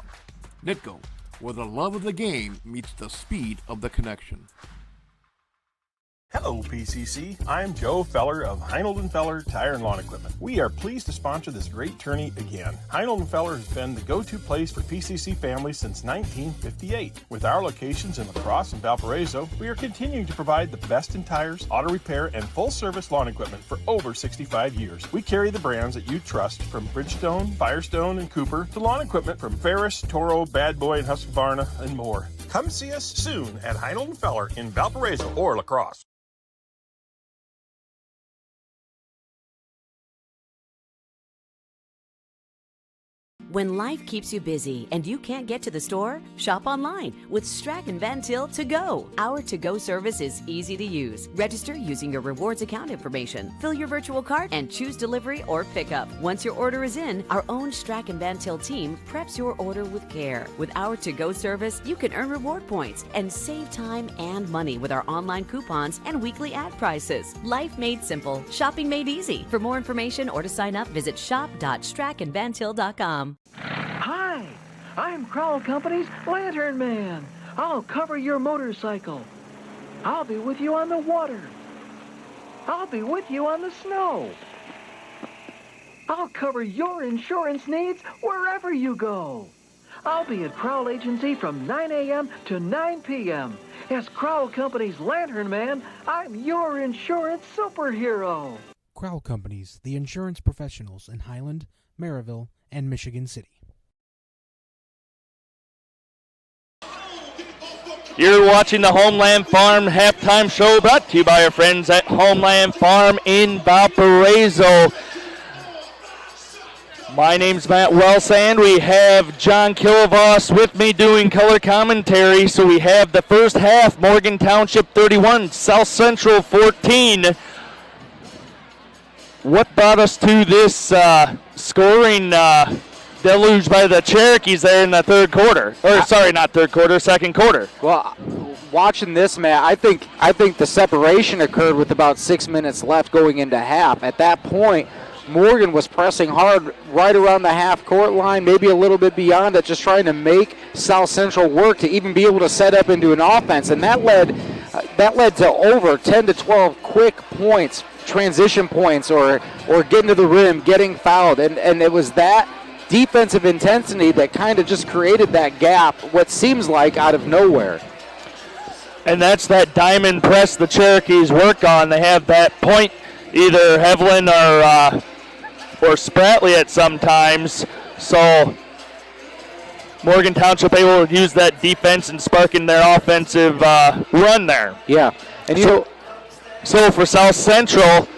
NITCO, where the love of the game meets the speed of the connection. Hello, PCC. I'm Joe Feller of Heinold & Feller Tire and Lawn Equipment. We are pleased to sponsor this great tourney again. Heinold & Feller has been the go-to place for PCC families since 1958. With our locations in La Crosse and Valparaiso, we are continuing to provide the best in tires, auto repair, and full-service lawn equipment for over 65 years. We carry the brands that you trust, from Bridgestone, Firestone, and Cooper, to lawn equipment from Ferris, Toro, Bad Boy, and Husqvarna, and more. Come see us soon at Heinold & Feller in Valparaiso or La Crosse. When life keeps you busy and you can't get to the store, shop online with Strachan Van Til To Go. Our to-go service is easy to use. Register using your rewards account information, fill your virtual cart, and choose delivery or pickup. Once your order is in, our own Strachan Van Til team preps your order with care. With our to-go service, you can earn reward points and save time and money with our online coupons and weekly ad prices. Life made simple, shopping made easy. For more information or to sign up, visit shop.strachanvantil.com. Hi, I'm Crowell Company's Lantern Man. I'll cover your motorcycle. I'll be with you on the water. I'll be with you on the snow. I'll cover your insurance needs wherever you go. I'll be at Crowell Agency from 9 a.m. to 9 p.m. As Crowell Company's Lantern Man, I'm your insurance superhero. Crowell Companies, the insurance professionals in Highland, Maryville, and Michigan City. You're watching the Homeland Farm halftime show brought to you by our friends at Homeland Farm in Valparaiso. My name's Matt Wellsand. We have John Kilavoss with me doing color commentary. So we have the first half, Morgan Township 31, South Central 14. What brought us to this scoring deluge by the Cherokees there in the third quarter? Or sorry, not third quarter, second quarter. Well, watching this, Matt, I think the separation occurred with about 6 minutes left going into half. At that point, Morgan was pressing hard right around the half-court line, maybe a little bit beyond it, just trying to make South Central work to even be able to set up into an offense, and that led to over 10 to 12 quick points, transition points, or getting to the rim, getting fouled, and it was that defensive intensity that kind of just created that gap, what seems like out of nowhere. And that's that diamond press the Cherokees work on. They have that point, either Hevelin or Spratley at some times. So Morgan Township able to use that defense and sparking their offensive run there. Yeah. And so for South Central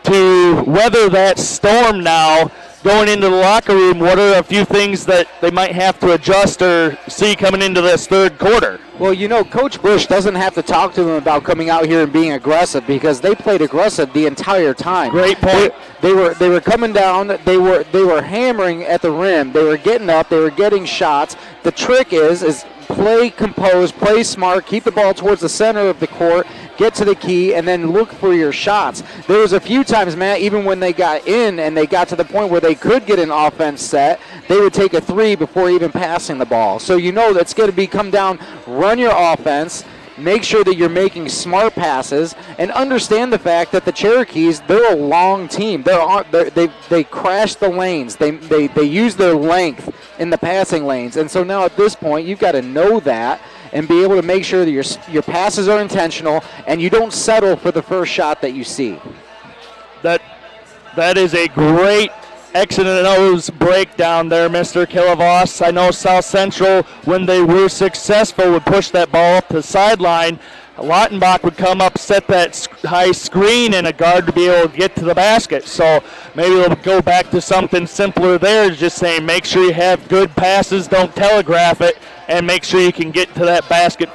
to weather that storm now, going into the locker room, what are a few things that they might have to adjust or see coming into this third quarter? Well, Coach Bush doesn't have to talk to them about coming out here and being aggressive because they played aggressive the entire time. Great point. They were coming down. They were hammering at the rim. They were getting up. They were getting shots. The trick is play composed, play smart, keep the ball towards the center of the court, get to the key, and then look for your shots. There was a few times, Matt, even when they got in and they got to the point where they could get an offense set, they would take a three before even passing the ball. So that's going to come down, run your offense, make sure that you're making smart passes, and understand the fact that the Cherokees, they're a long team. They crash the lanes. They use their length in the passing lanes. And so now at this point, you've got to know that and be able to make sure that your passes are intentional and you don't settle for the first shot that you see. That is a great X and O's breakdown there, Mr. Kilavoss. I know South Central, when they were successful, would push that ball up the sideline. Lautenbach would come up, set that high screen, and a guard to be able to get to the basket. So maybe they'll go back to something simpler there, just saying make sure you have good passes, don't telegraph it, and make sure you can get to that basket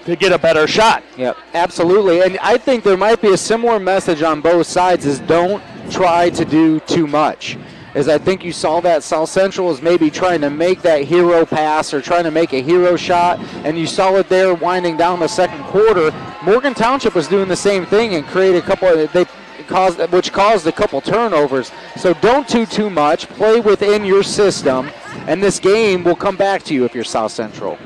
to get a better shot. Yep, absolutely. And I think there might be a similar message on both sides is don't try to do too much. As I think you saw that South Central is maybe trying to make that hero pass or trying to make a hero shot, and you saw it there winding down the second quarter. Morgan Township was doing the same thing and created a couple which caused a couple turnovers. So don't do too much. Play within your system, and this game will come back to you if you're South Central.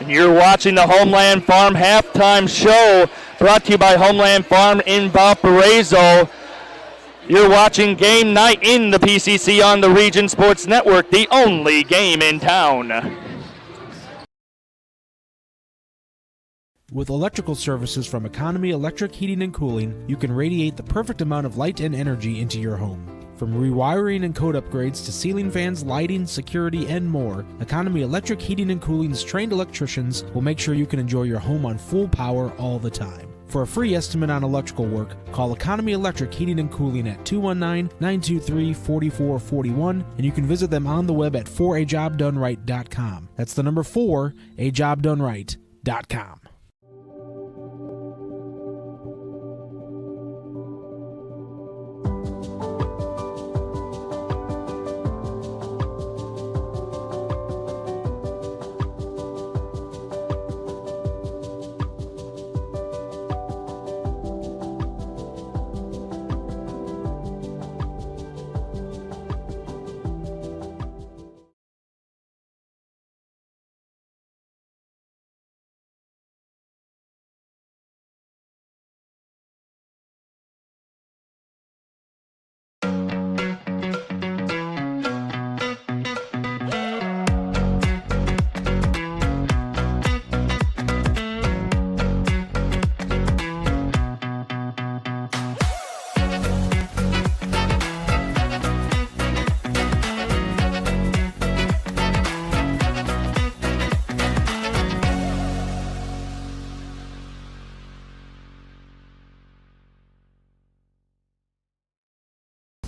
And you're watching the Homeland Farm halftime show brought to you by Homeland Farm in Valparaiso. You're watching Game Night in the PCC on the Region Sports Network, the only game in town. With electrical services from Economy Electric Heating and Cooling, you can radiate the perfect amount of light and energy into your home. From rewiring and code upgrades to ceiling fans, lighting, security, and more, Economy Electric Heating and Cooling's trained electricians will make sure you can enjoy your home on full power all the time. For a free estimate on electrical work, call Economy Electric Heating and Cooling at 219-923-4441, and you can visit them on the web at 4ajobdoneright.com. That's the number 4ajobdoneright.com.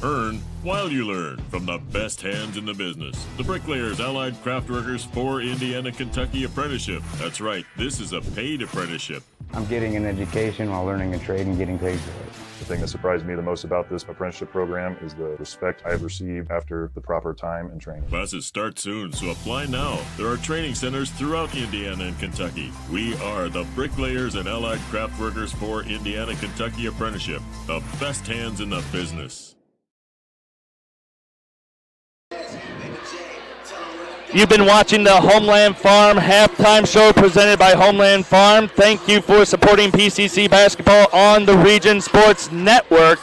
Earn while you learn from the best hands in the business. The Bricklayers Allied Craft Workers for Indiana, Kentucky Apprenticeship. That's right, this is a paid apprenticeship. I'm getting an education while learning a trade and getting paid for it. The thing that surprised me the most about this apprenticeship program is the respect I've received after the proper time and training. Classes start soon, so apply now. There are training centers throughout Indiana and Kentucky. We are the Bricklayers and Allied Craft Workers for Indiana, Kentucky Apprenticeship. The best hands in the business. You've been watching the Homeland Farm halftime show presented by Homeland Farm. Thank you for supporting PCC basketball on the Region Sports Network.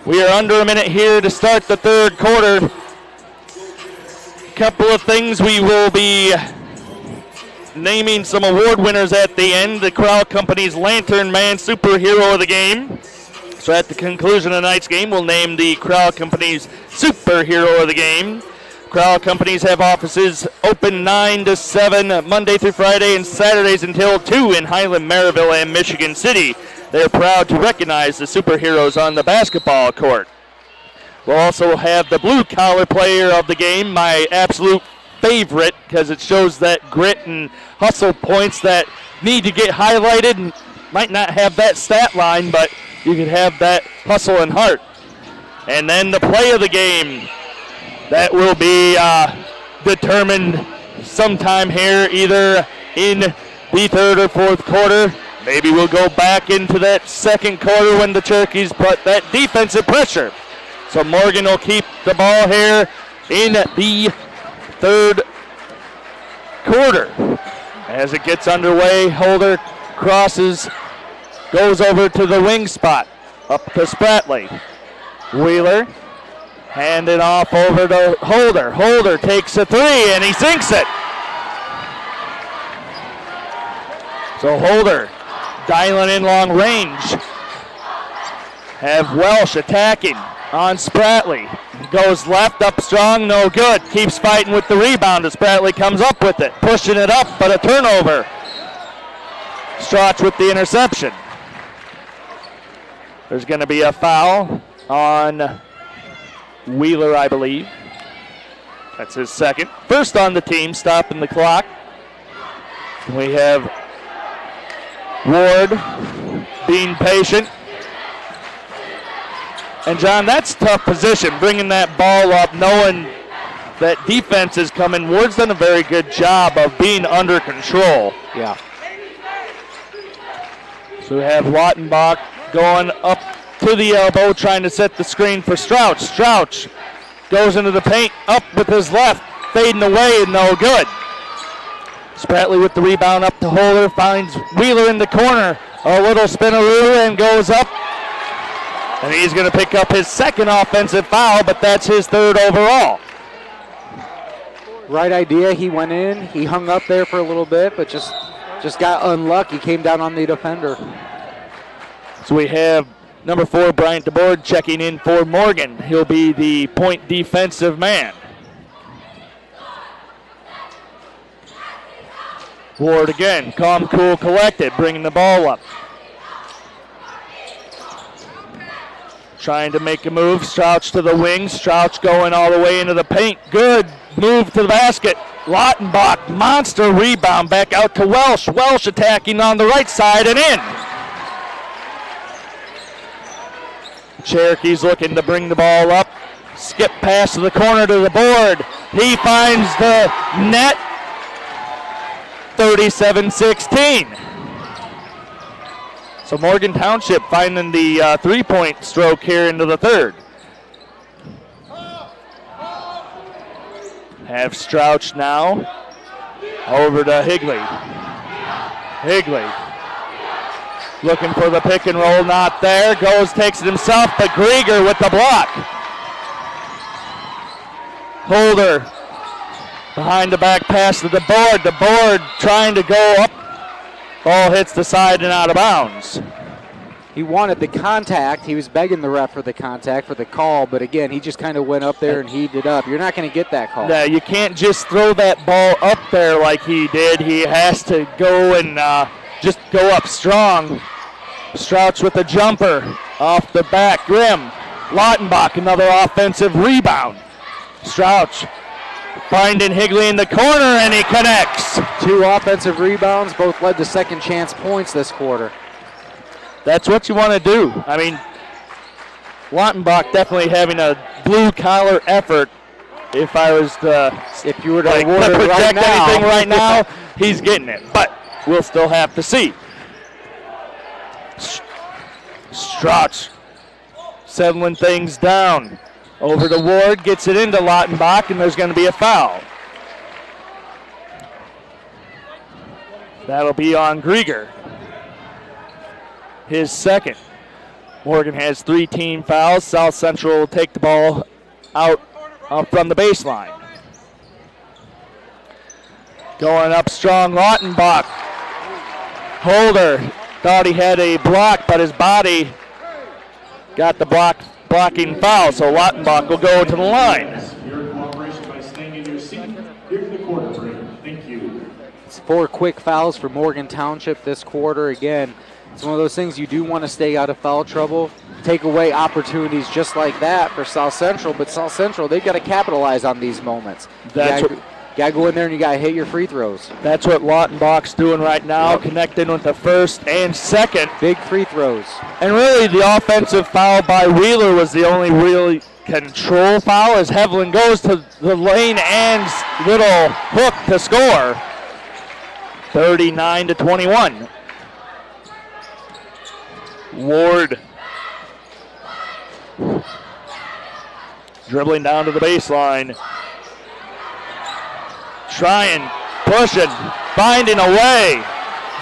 We are under a minute here to start the third quarter. Couple of things, we will be naming some award winners at the end. The Corral Company's Lantern Man Superhero of the Game. So at the conclusion of tonight's game, we'll name the Corral Company's Superhero of the Game. Corral Companies have offices open 9 to 7 Monday through Friday and Saturdays until 2 in Highland, Maryville, and Michigan City. They're proud to recognize the superheroes on the basketball court. We'll also have the blue collar player of the game, my absolute favorite, because it shows that grit and hustle points that need to get highlighted. And might not have that stat line, but you could have that hustle and heart. And then the play of the game. That will be determined sometime here, either in the third or fourth quarter. Maybe we'll go back into that second quarter when the Cherokees put that defensive pressure. So Morgan will keep the ball here in the third quarter. As it gets underway, Holder crosses, goes over to the wing spot, up to Spratley. Wheeler. Hand it off over to Holder. Holder takes a three and he sinks it. So Holder dialing in long range. Have Welsh attacking on Spratley. Goes left, up strong, no good. Keeps fighting with the rebound as Spratley comes up with it. Pushing it up, but a turnover. Strach with the interception. There's going to be a foul on Wheeler, I believe. That's his second. First on the team, stopping the clock. We have Ward being patient. And John, that's tough position, bringing that ball up, knowing that defense is coming. Ward's done a very good job of being under control. Yeah. So we have Lautenbach going up to the elbow, trying to set the screen for Strauch. Strauch goes into the paint, up with his left, fading away and no good. Spratley with the rebound up to Holder, finds Wheeler in the corner. A little spinaroo and goes up. And he's going to pick up his second offensive foul, but that's his third overall. Right idea, he went in, he hung up there for a little bit, but just got unlucky, came down on the defender. So we have number 4, Bryant DeBoard, checking in for Morgan. He'll be the point defensive man. Ward again, calm, cool, collected, bringing the ball up. Trying to make a move, Strauch to the wing, Strauch going all the way into the paint. Good move to the basket. Lautenbach, monster rebound back out to Welsh. Welsh attacking on the right side and in. Cherokee's looking to bring the ball up. Skip pass to the corner to the board. He finds the net. 37-16. So Morgan Township finding the three-point stroke here into the third. Have Strauch now. Over to Higley. Higley. Looking for the pick and roll, not there. Goes, takes it himself, but Grieger with the block. Holder behind the back pass to the board. The board trying to go up. Ball hits the side and out of bounds. He wanted the contact. He was begging the ref for the contact, for the call, but again, he just kind of went up there and heaved it up. You're not going to get that call. Yeah, you can't just throw that ball up there like he did. He has to go and just go up strong. Strauch with a jumper off the back rim. Lautenbach, another offensive rebound. Strouch finding Higley in the corner, and he connects. 2 offensive rebounds, both led to second chance points this quarter. That's what you want to do. I mean, Lautenbach definitely having a blue-collar effort. If I was to, if you were to project anything right now, he's getting it. But we'll still have to see. Strouch settling things down. Over to Ward, gets it into Lautenbach, and there's going to be a foul. That'll be on Grieger. His second. Morgan has 3 team fouls. South Central will take the ball out from the baseline. Going up strong, Lautenbach. Holder thought he had a block, but his body got the blocking foul, so Lautenbach will go to the line. Your cooperation by staying in your seat. Here for the quarter break. Thank you. It's 4 quick fouls for Morgan Township this quarter. Again, it's one of those things you do want to stay out of foul trouble. Take away opportunities just like that for South Central, but South Central, they've got to capitalize on these moments. You got to go in there and you got to hit your free throws. That's what Lautenbach's doing right now, connecting with the first and second. Big free throws. And really the offensive foul by Wheeler was the only really control foul as Heveland goes to the lane and little hook to score. 39-21. Ward dribbling down to the baseline. Trying, pushing, finding a way.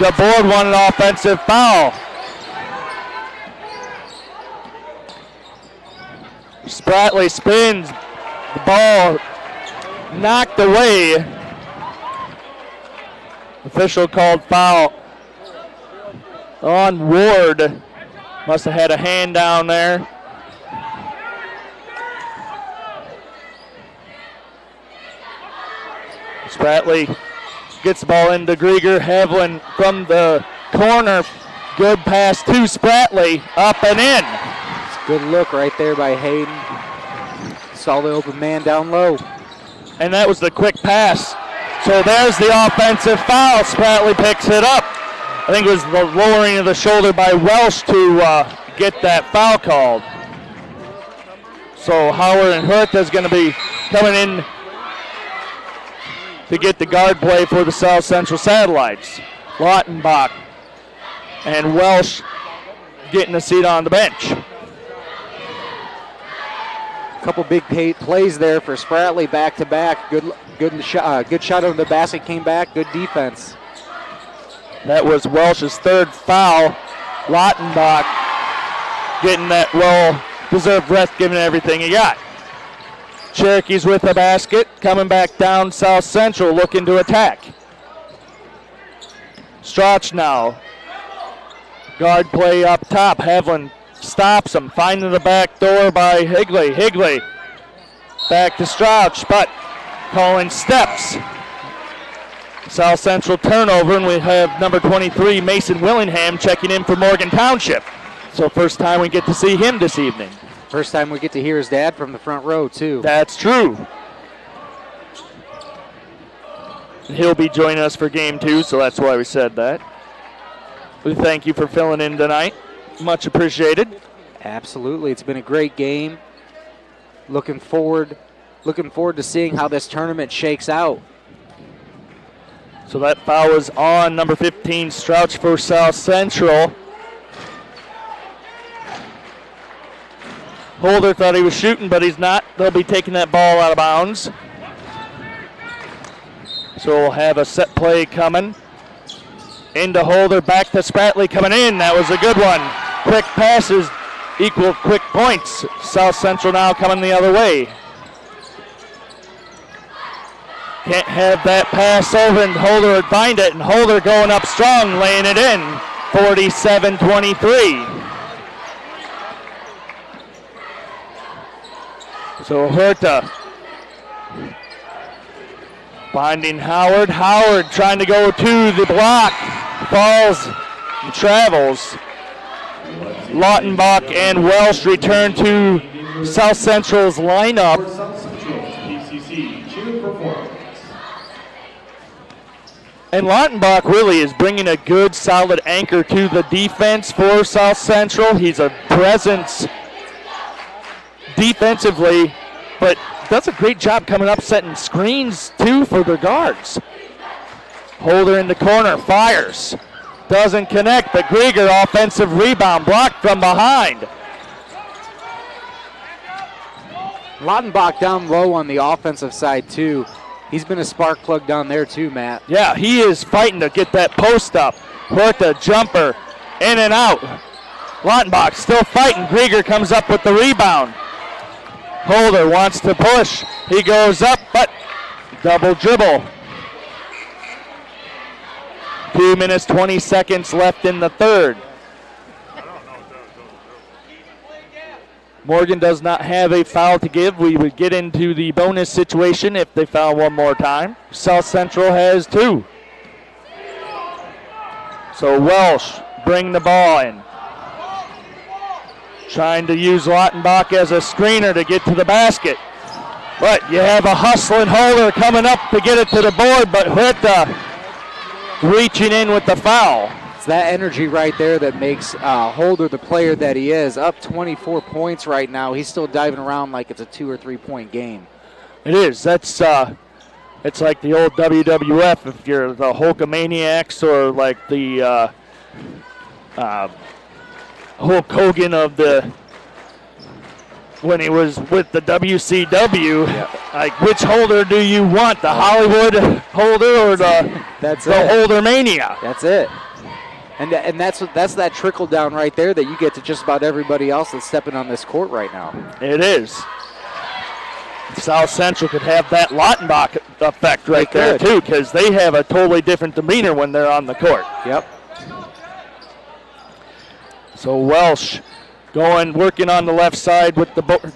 The board won an offensive foul. Spratley spins. The ball knocked away. Official called foul on Ward. Must have had a hand down there. Spratley gets the ball into Grieger. Heveland from the corner. Good pass to Spratley. Up and in. Good look right there by Hayden. Saw the open man down low. And that was the quick pass. So there's the offensive foul. Spratley picks it up. I think it was the lowering of the shoulder by Welsh to get that foul called. So Howard and Hurt is going to be coming in to get the guard play for the South Central Satellites. Lautenbach and Welsh getting a seat on the bench. Couple big plays there for Spratley back to back. Good shot on the basket, came back. Good defense. That was Welsh's third foul. Lautenbach getting that well-deserved rest, giving everything he got. Cherokee's with the basket, coming back down South Central, looking to attack. Strauch now. Guard play up top. Heveland stops him, finding the back door by Higley. Higley back to Strauch, but calling steps. South Central turnover, and we have number 23, Mason Willingham, checking in for Morgan Township. So first time we get to see him this evening. First time we get to hear his dad from the front row, too. That's true. He'll be joining us for game 2, so that's why we said that. We thank you for filling in tonight. Much appreciated. Absolutely. It's been a great game. Looking forward to seeing how this tournament shakes out. So that foul was on number 15, Strouch for South Central. Holder thought he was shooting, but he's not. They'll be taking that ball out of bounds. So we'll have a set play coming. Into Holder, back to Spratley coming in. That was a good one. Quick passes equal quick points. South Central now coming the other way. Can't have that pass over, and Holder would find it, and Holder going up strong, laying it in. 47-23. So Herta finding Howard. Howard trying to go to the block. Falls and travels. Lautenbach and Welsh return to South Central's lineup. For South Central's PCC cheer performance. And Lautenbach really is bringing a good, solid anchor to the defense for South Central. He's a presence defensively, but does a great job coming up, setting screens, too, for their guards. Holder in the corner, fires. Doesn't connect, but Grieger, offensive rebound, blocked from behind. Lautenbach down low on the offensive side, too. He's been a spark plug down there, too, Matt. Yeah, he is fighting to get that post up. Huerta, jumper, in and out. Lautenbach still fighting. Grieger comes up with the rebound. Holder wants to push. He goes up, but double dribble. 2 minutes, 20 seconds left in the third. Morgan does not have a foul to give. We would get into the bonus situation if they foul one more time. South Central has 2. So Welsh bring the ball in. Trying to use Lautenbach as a screener to get to the basket. But you have a hustling Holder coming up to get it to the board, but Huerta reaching in with the foul. It's that energy right there that makes Holder the player that he is. Up 24 points right now. He's still diving around like it's a 2 or 3 point game. It is. That's it's like the old WWF if you're the Hulkamaniacs or like the Hulk Hogan of the when he was with the WCW. Yeah. Like, which Holder do you want? The Hollywood Holder or the Holder Mania? That's it. And that's that trickle down right there that you get to just about everybody else that's stepping on this court right now. It is. South Central could have that Lautenbach effect right there too, because they have a totally different demeanor when they're on the court. Yep. So Welsh working on the left side with the board.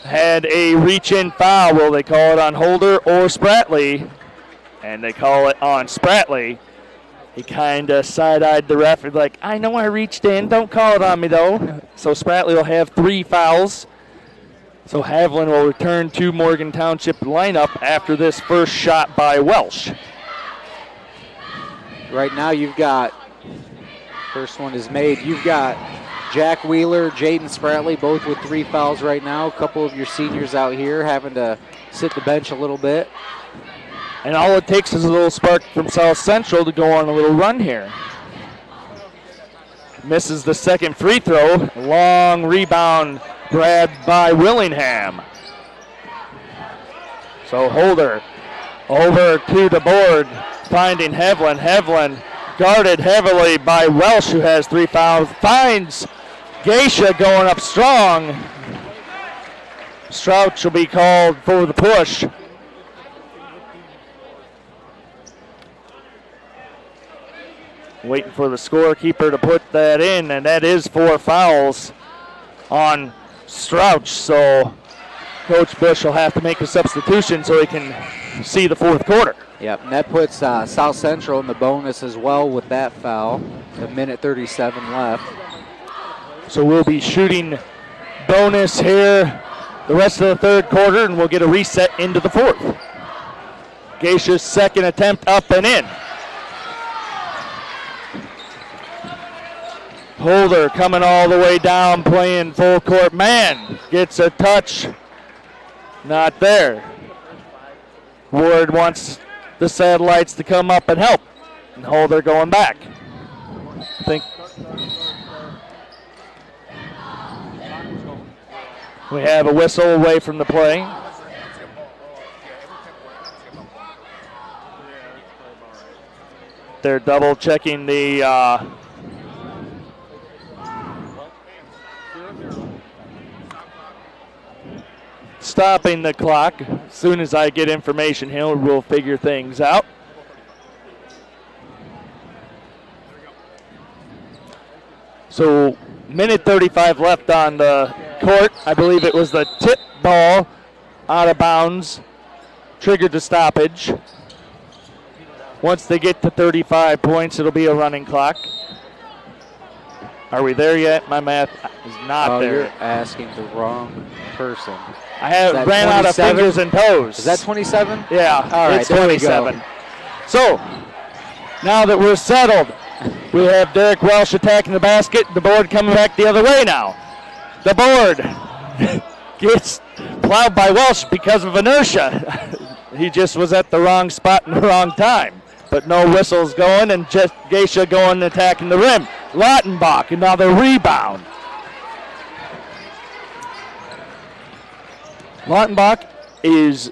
Had a reach-in foul. Will they call it on Holder or Spratley? And they call it on Spratley. He kind of side-eyed the ref, like, I know I reached in. Don't call it on me, though. So Spratley will have 3 fouls. So Haviland will return to Morgan Township lineup after this first shot by Welsh. Right now you've got, first one is made, you've got Jack Wheeler, Jaden Spratley, both with 3 fouls right now. A couple of your seniors out here having to sit the bench a little bit. And all it takes is a little spark from South Central to go on a little run here. Misses the second free throw. Long rebound grabbed by Willingham. So Holder over to the board, finding Hevlin. Hevlin guarded heavily by Welsh, who has 3 fouls. Finds Geisha going up strong. Strouch will be called for the push. Waiting for the scorekeeper to put that in, and that is 4 fouls on Strouch. So Coach Bush will have to make a substitution so he can see the fourth quarter. Yep, and that puts South Central in the bonus as well with that foul. 1:37 left. So we'll be shooting bonus here the rest of the third quarter, and we'll get a reset into the fourth. Geisha's second attempt up and in. Holder coming all the way down, playing full court. Man gets a touch. Not there. Ward wants the Satellites to come up and help. And Holder going back. I think we have a whistle away from the play. They're double checking the stopping the clock. As soon as I get information here, we'll figure things out. So, minute 35 left on the court. I believe it was the tip ball out of bounds, triggered the stoppage. Once they get to 35 points, it'll be a running clock. Are we there yet? My math is not there. You're asking the wrong person. I have ran out of fingers and toes. Is that 27? Yeah, all right, it's there 27. We go. So, now that we're settled, we have Derek Welsh attacking the basket. The board coming back the other way now. The board gets plowed by Welsh because of inertia. He just was at the wrong spot in the wrong time. But no whistles going, and just Geisha going and attacking the rim. Lautenbach, another rebound. Lautenbach is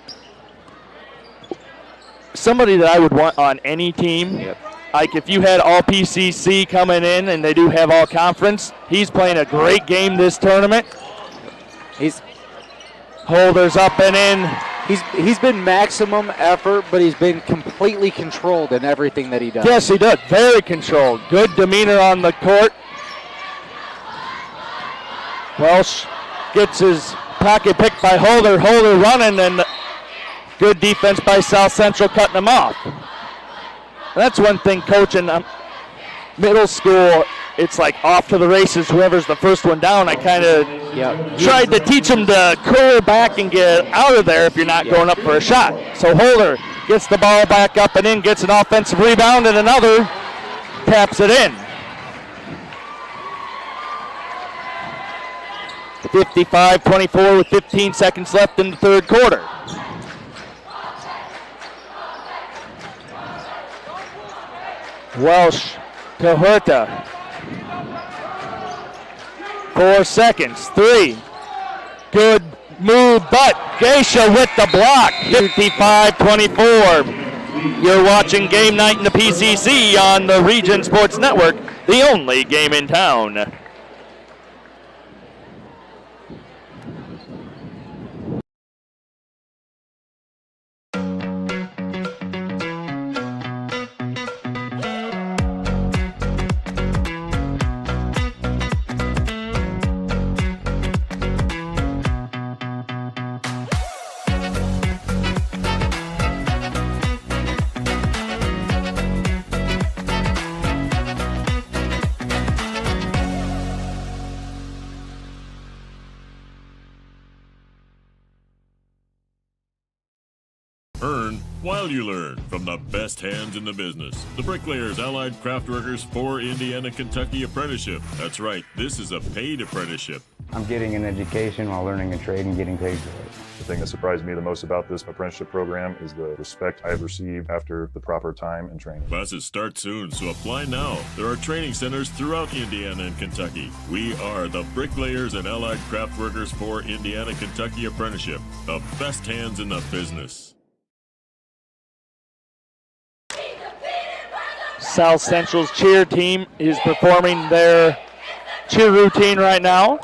somebody that I would want on any team. Yep. Like if you had all PCC coming in and they do have all conference, he's playing a great game this tournament. Holders up and in. He's been maximum effort, but he's been completely controlled in everything that he does. Yes, he does. Very controlled. Good demeanor on the court. Welsh gets his pocket picked by Holder. Holder running, and good defense by South Central cutting him off. That's one thing coaching middle school, it's like off to the races, whoever's the first one down. I kind of tried to teach them to curl back and get out of there if you're not going up for a shot. So Holder gets the ball back up and in, gets an offensive rebound, and another taps it in. 55-24 with 15 seconds left in the third quarter. Welsh to Huerta. 4 seconds. 3. Good move, but Geisha with the block. 55-24. You're watching Game Night in the PCC on the Region Sports Network, the only game in town. Earn while you learn from the best hands in the business. The Bricklayers Allied Craft Workers for Indiana, Kentucky Apprenticeship. That's right, this is a paid apprenticeship. I'm getting an education while learning a trade and getting paid for it. The thing that surprised me the most about this apprenticeship program is the respect I have received after the proper time and training. Classes start soon, so apply now. There are training centers throughout Indiana and Kentucky. We are the Bricklayers and Allied Craft Workers for Indiana, Kentucky Apprenticeship. The best hands in the business. South Central's cheer team is performing their cheer routine right now.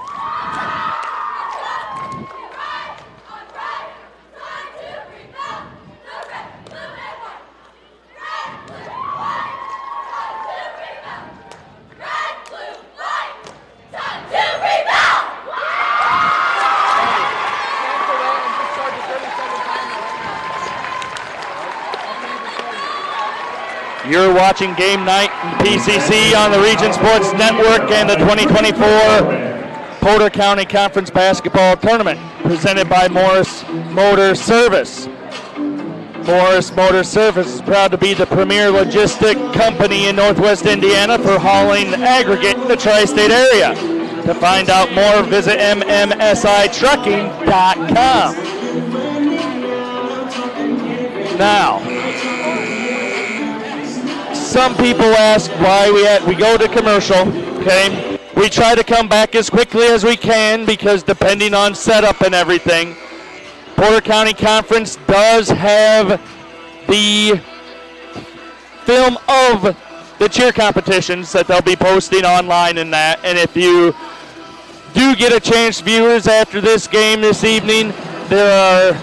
You're watching Game Night in PCC on the Region Sports Network and the 2024 Porter County Conference Basketball Tournament presented by Morris Motor Service. Morris Motor Service is proud to be the premier logistic company in Northwest Indiana for hauling aggregate in the tri-state area. To find out more, visit mmsitrucking.com. Now, some people ask why we go to commercial, okay? We try to come back as quickly as we can because depending on setup and everything, Porter County Conference does have the film of the cheer competitions that they'll be posting online and that. And if you do get a chance, viewers, after this game this evening, there are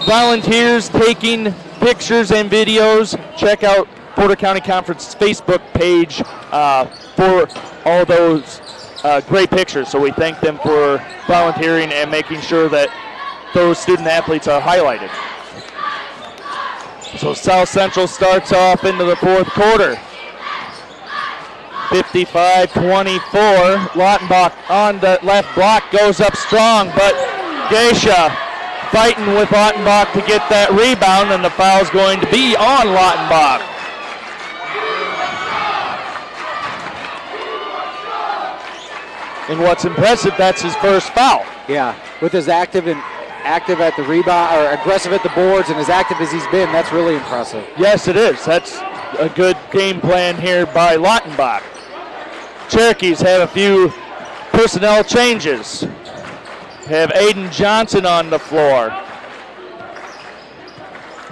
volunteers taking pictures and videos. Check out Porter County Conference Facebook page for all those great pictures. So we thank them for volunteering and making sure that those student athletes are highlighted. So South Central starts off into the fourth quarter. 55-24. Lautenbach on the left block goes up strong, but Geisha fighting with Lautenbach to get that rebound, and the foul's going to be on Lautenbach. And what's impressive, that's his first foul. Yeah, with his active at the rebound, or aggressive at the boards, and as active as he's been, that's really impressive. Yes, it is. That's a good game plan here by Lautenbach. Cherokees have a few personnel changes. Have Aiden Johnson on the floor.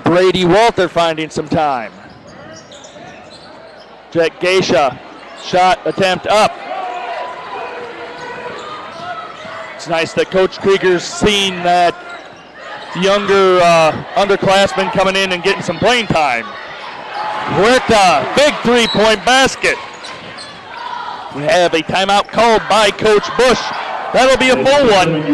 Brady Walter finding some time. Jet Geisha, shot attempt up. It's nice that Coach Krieger's seen that younger underclassmen coming in and getting some playing time. Huerta, big three-point basket. We have a timeout called by Coach Bush. That'll be a full one.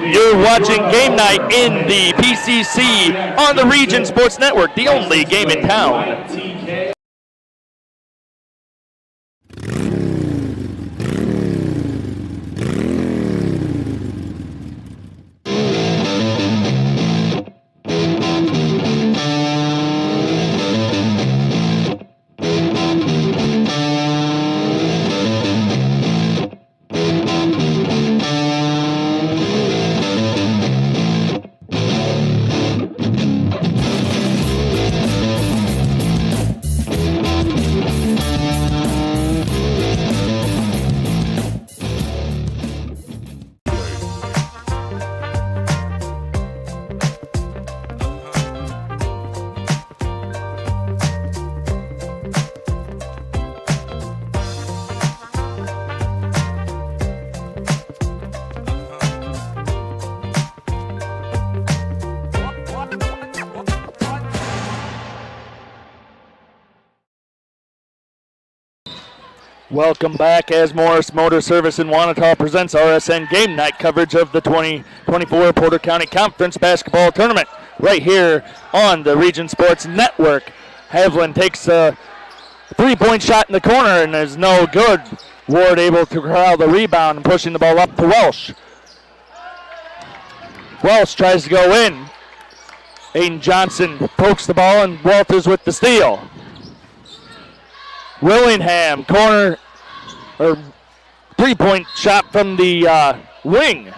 You're watching Game Night in the PCC on the Region Sports Network, the only game in town. Welcome back as Morris Motor Service in Wanata presents RSN Game Night coverage of the 2024 Porter County Conference Basketball Tournament right here on the Region Sports Network. Havlin takes a three-point shot in the corner and is no good. Ward able to corral the rebound and pushing the ball up to Welsh. Welsh tries to go in. Aiden Johnson pokes the ball and Walters with the steal. Willingham, corner, or three-point shot from the wing.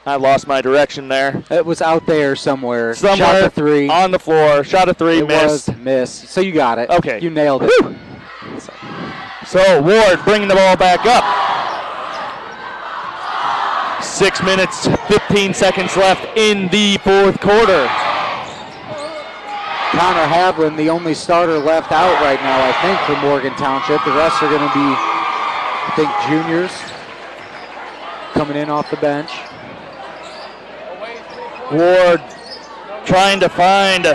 I lost my direction there. It was out there somewhere. Somewhere shot a three. On the floor, shot a three, missed. Was missed. So you got it. Okay. You nailed it. Whew. So Ward bringing the ball back up. 6 minutes, 15 seconds left in the fourth quarter. Connor Havlin, the only starter left out right now, I think, for Morgan Township. The rest are going to be, I think, juniors coming in off the bench. Ward trying to find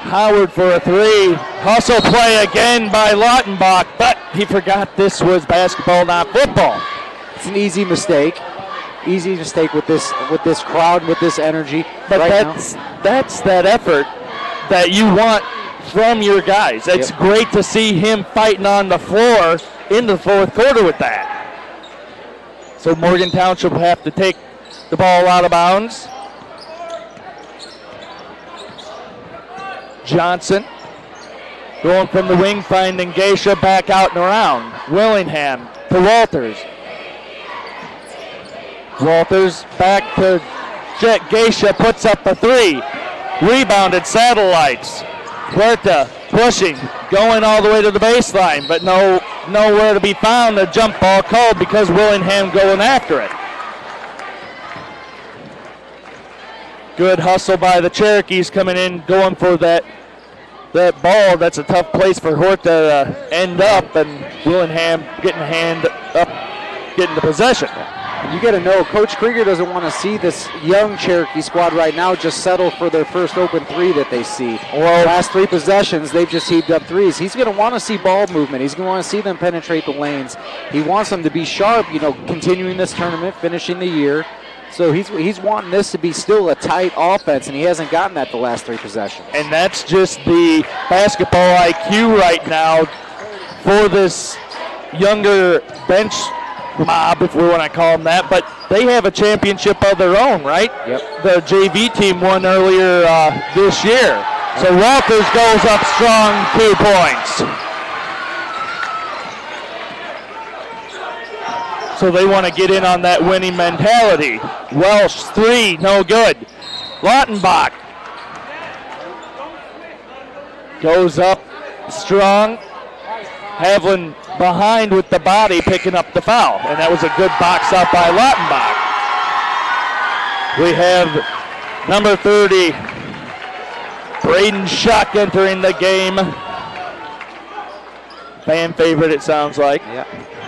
Howard for a three. Hustle play again by Lautenbach, but he forgot this was basketball, not football. It's an easy mistake. Easy mistake with this crowd, with this energy. But right that's that effort that you want from your guys. It's great to see him fighting on the floor in the fourth quarter with that. So Morgan Township will have to take the ball out of bounds. Johnson going from the wing, finding Geisha back out and around. Willingham to Walters. Walters back to Jet Geisha, puts up a three. Rebounded Satellites. Huerta pushing, going all the way to the baseline, but nowhere to be found. A jump ball called because Willingham going after it. Good hustle by the Cherokees coming in, going for that ball. That's a tough place for Huerta to end up, and Willingham getting a hand up, getting the possession. You got to know, Coach Krieger doesn't want to see this young Cherokee squad right now just settle for their first open three that they see. Well, last three possessions, they've just heaved up threes. He's going to want to see ball movement. He's going to want to see them penetrate the lanes. He wants them to be sharp, continuing this tournament, finishing the year. So he's wanting this to be still a tight offense, and he hasn't gotten that the last three possessions. And that's just the basketball IQ right now for this younger bench mob, if we want to call them that, but they have a championship of their own, right? Yep. The JV team won earlier this year. So Walters goes up strong, 2 points. So they want to get in on that winning mentality. Welsh, 3, no good. Lautenbach goes up strong. Havlin behind with the body, picking up the foul. And that was a good box out by Lautenbach. We have number 30, Braden Shuck, entering the game. Fan favorite, it sounds like. Yeah.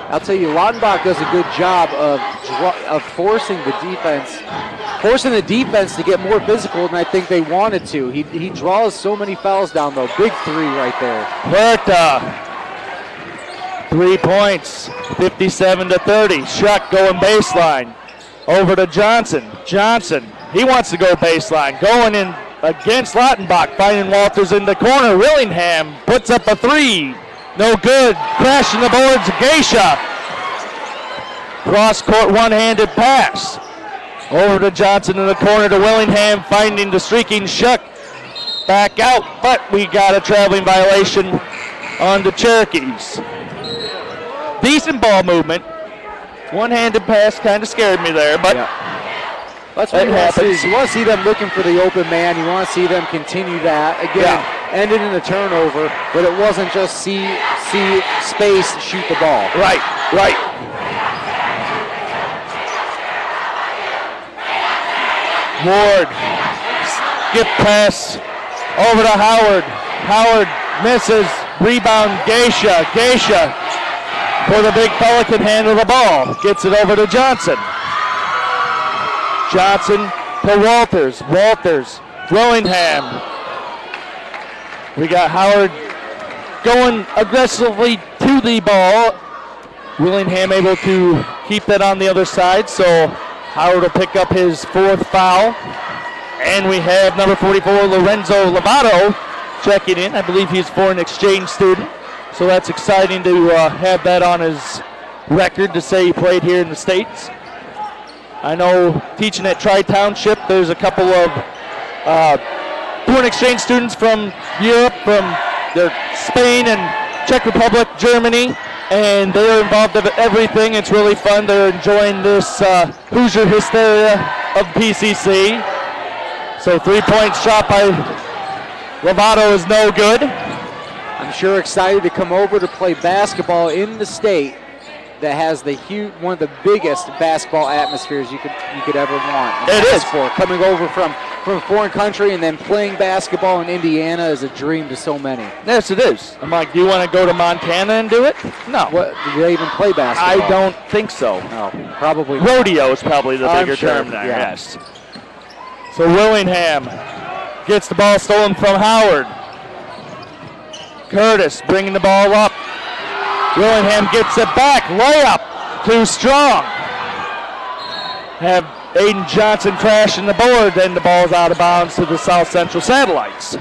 I'll tell you, Lautenbach does a good job of forcing the defense to get more physical than I think they wanted to. He draws so many fouls down, though. Big 3 right there. Huerta, 3 points, 57-30. Shuck going baseline. Over to Johnson. Johnson, he wants to go baseline. Going in against Lautenbach, finding Walters in the corner. Willingham puts up a 3. No good. Crashing the boards, Geisha. Cross-court one-handed pass. Over to Johnson in the corner to Willingham, finding the streaking Shuck. Back out, but we got a traveling violation on the Cherokees. Decent ball movement. One-handed pass kind of scared me there, but that's what you want to see. You want to see them looking for the open man. You want to see them continue that. Again, ended in a turnover, but it wasn't just see space, shoot the ball. Right. Ward, skip pass over to Howard. Howard misses, rebound Geisha. Geisha, for the big fella, can handle the ball. Gets it over to Johnson. Johnson to Walters. Walters, Willingham. We got Howard going aggressively to the ball. Willingham able to keep that on the other side, so Howard will pick up his 4th foul. And we have number 44, Lorenzo Lovato, checking in. I believe he's a foreign exchange student, so that's exciting to have that on his record to say he played here in the States. I know teaching at Township, there's a couple of foreign exchange students from Europe, from Spain and Czech Republic, Germany, and they're involved in everything. It's really fun. They're enjoying this Hoosier hysteria of PCC. So 3-point shot by Lovato is no good. I'm sure excited to come over to play basketball in the state that has one of the biggest basketball atmospheres you could ever want. It is. Coming over from a foreign country and then playing basketball in Indiana is a dream to so many. Yes, it is. I'm like, do you want to go to Montana and do it? No. Do they even play basketball? I don't think so. No, probably not. Rodeo is probably the bigger term there, yeah. yes. So Willingham gets the ball stolen from Howard. Curtis bringing the ball up. Willingham gets it back. Layup. Too strong. Have Aiden Johnson crashing the board. Then the ball's out of bounds to the South Central Satellites.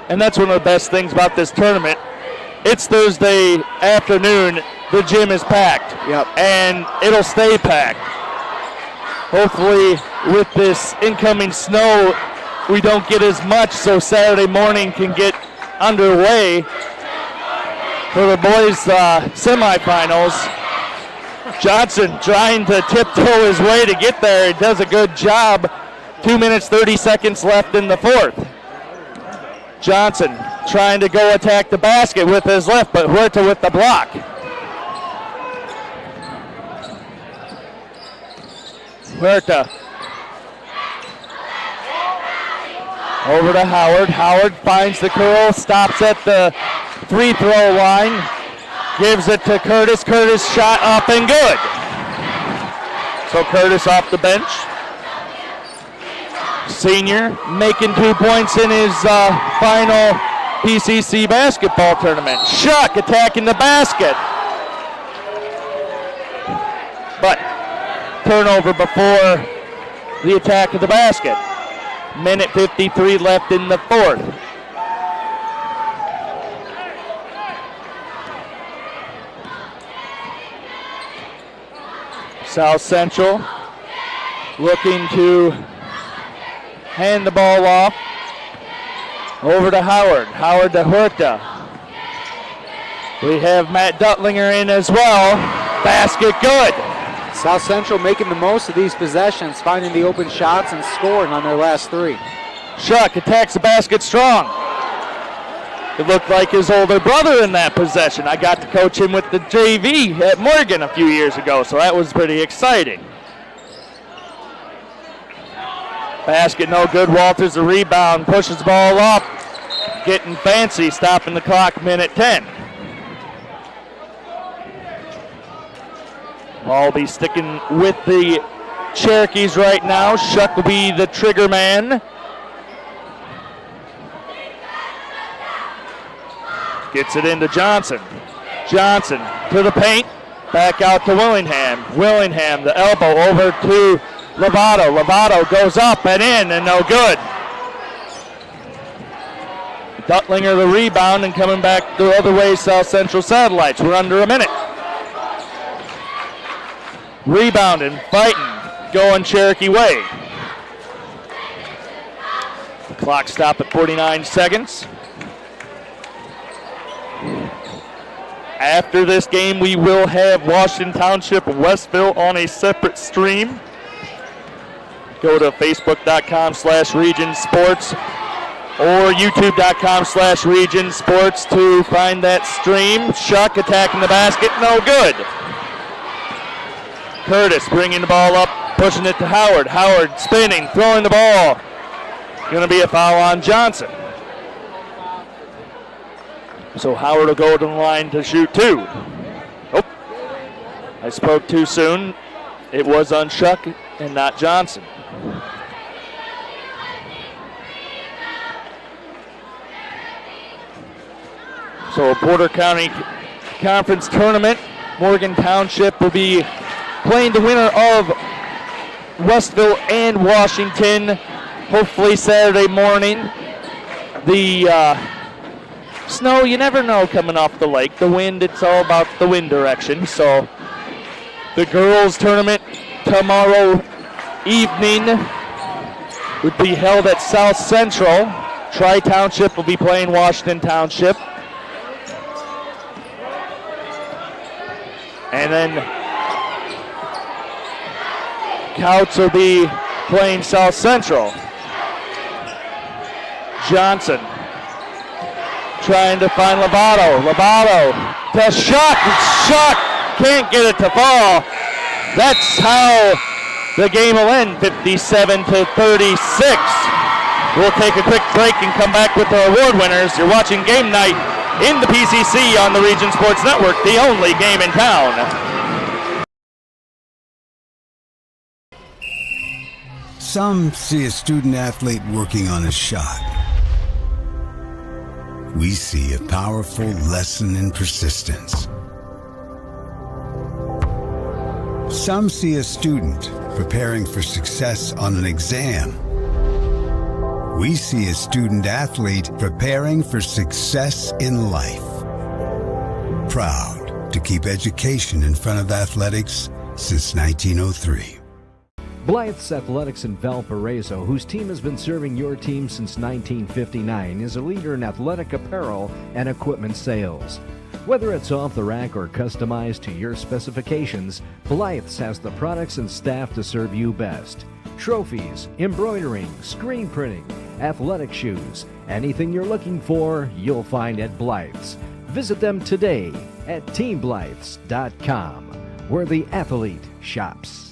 And that's one of the best things about this tournament. It's Thursday afternoon. The gym is packed. Yep. And it'll stay packed. Hopefully with this incoming snow, we don't get as much, so Saturday morning can get underway for the boys' semifinals. Johnson trying to tiptoe his way to get there. He does a good job. 2 minutes, 30 seconds left in the 4th. Johnson trying to go attack the basket with his left, but Huerta with the block. Huerta over to Howard. Howard finds the curl, stops at the free throw line, gives it to Curtis. Curtis shot up and good. So Curtis off the bench. Senior making 2 points in his final PCC basketball tournament. Shuck attacking the basket. But turnover before the attack of the basket. Minute 53 left in the 4th. South Central looking to hand the ball off over to Howard. Howard to Huerta. We have Matt Duttlinger in as well. Basket good. South Central making the most of these possessions, finding the open shots and scoring on their last three. Shuck attacks the basket strong. It looked like his older brother in that possession. I got to coach him with the JV at Morgan a few years ago, so that was pretty exciting. Basket no good. Walters the rebound, pushes the ball up. Getting fancy, stopping the clock, minute 10. Ball be sticking with the Cherokees right now. Shuck will be the trigger man. Gets it into Johnson. Johnson to the paint. Back out to Willingham. Willingham, the elbow over to Lovato. Lovato goes up and in and no good. Duttlinger the rebound and coming back the other way, South Central Satellites. We're under a minute. Rebounding, fighting, going Cherokee way. The clock stopped at 49 seconds. After this game, we will have Washington Township Westville on a separate stream. Go to facebook.com/Region Sports or youtube.com/Region Sports to find that stream. Shuck attacking the basket, no good. Curtis bringing the ball up, pushing it to Howard. Howard spinning, throwing the ball. Going to be a foul on Johnson. So Howard will go to the line to shoot two. Oh, I spoke too soon. It was on Shuck and not Johnson. So a Porter County Conference tournament. Morgan Township will be playing the winner of Westville and Washington, hopefully Saturday morning. The snow, you never know coming off the lake. The wind, it's all about the wind direction. So the girls tournament tomorrow evening would be held at South Central. Tri-Township will be playing Washington Township. And then Couts will be playing South Central. Johnson trying to find Lovato. Lovato to Shuck. Shuck can't get it to fall. That's how the game will end, 57-36. We'll take a quick break and come back with the award winners. You're watching Game Night in the PCC on the Region Sports Network, the only game in town. Some see a student athlete working on a shot. We see a powerful lesson in persistence. Some see a student preparing for success on an exam. We see a student athlete preparing for success in life. Proud to keep education in front of athletics since 1903. Blythe's Athletics in Valparaiso, whose team has been serving your team since 1959, is a leader in athletic apparel and equipment sales. Whether it's off the rack or customized to your specifications, Blythe's has the products and staff to serve you best. Trophies, embroidering, screen printing, athletic shoes, anything you're looking for, you'll find at Blythe's. Visit them today at teamblythes.com, where the athlete shops.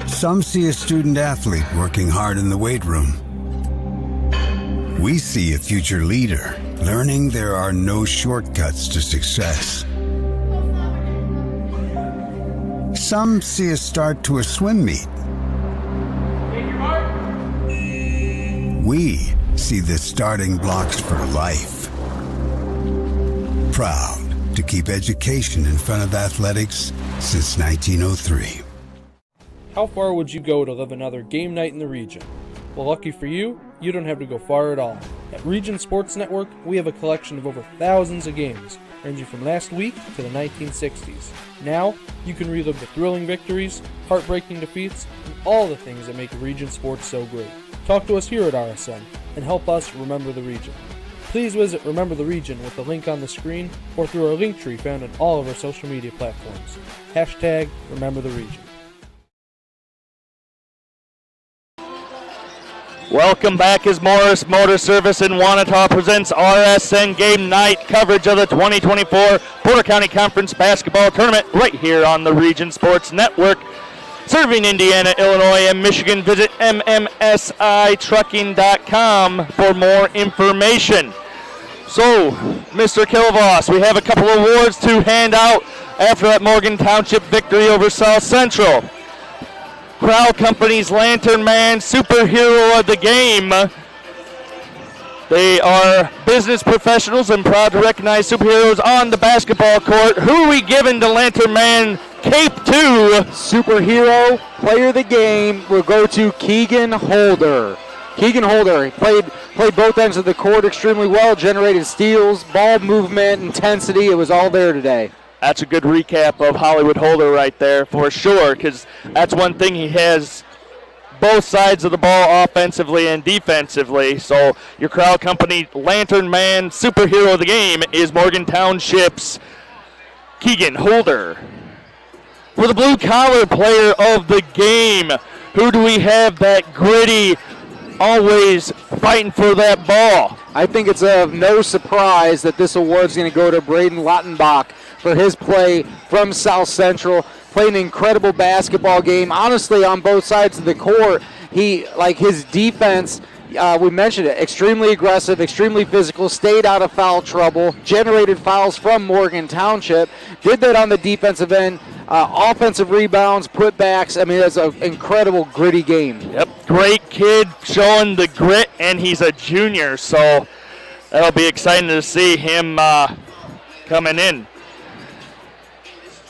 Some see a student athlete working hard in the weight room. We see a future leader learning there are no shortcuts to success. Some see a start to a swim meet. We see the starting blocks for life. Proud to keep education in front of athletics since 1903. How far would you go to live another game night in the region? Well, lucky for you, you don't have to go far at all. At Region Sports Network, we have a collection of over thousands of games, ranging from last week to the 1960s. Now, you can relive the thrilling victories, heartbreaking defeats, and all the things that make Region Sports so great. Talk to us here at RSN and help us remember the region. Please visit Remember the Region with the link on the screen or through our link tree found on all of our social media platforms. Hashtag Remember the Region. Welcome back as Morris Motor Service in Wanata presents RSN Game Night coverage of the 2024 Porter County Conference Basketball Tournament right here on the Region Sports Network. Serving Indiana, Illinois, and Michigan, visit mmsitrucking.com for more information. So, Mr. Kilvoss, we have a couple of awards to hand out after that Morgan Township victory over South Central. Crowell Company's Lantern Man Superhero of the Game. They are business professionals and proud to recognize superheroes on the basketball court. Who are we giving the Lantern Man cape to? Superhero player of the game will go to Keegan Holder. Keegan Holder played both ends of the court extremely well, generated steals, ball movement, intensity. It was all there today. That's a good recap of Hollywood Holder right there for sure, because that's one thing he has both sides of the ball offensively and defensively. So your Crowell Company Lantern Man Superhero of the Game is Morgan Township's Keegan Holder. For the blue collar player of the game, who do we have that gritty, always fighting for that ball? I think it's of no surprise that this award's going to go to Braden Lautenbach for his play from South Central. Played an incredible basketball game. Honestly, on both sides of the court, his defense, we mentioned it, extremely aggressive, extremely physical, stayed out of foul trouble, generated fouls from Morgan Township, did that on the defensive end, offensive rebounds, putbacks. I mean, that's an incredible, gritty game. Yep, great kid showing the grit, and he's a junior, so that'll be exciting to see him coming in.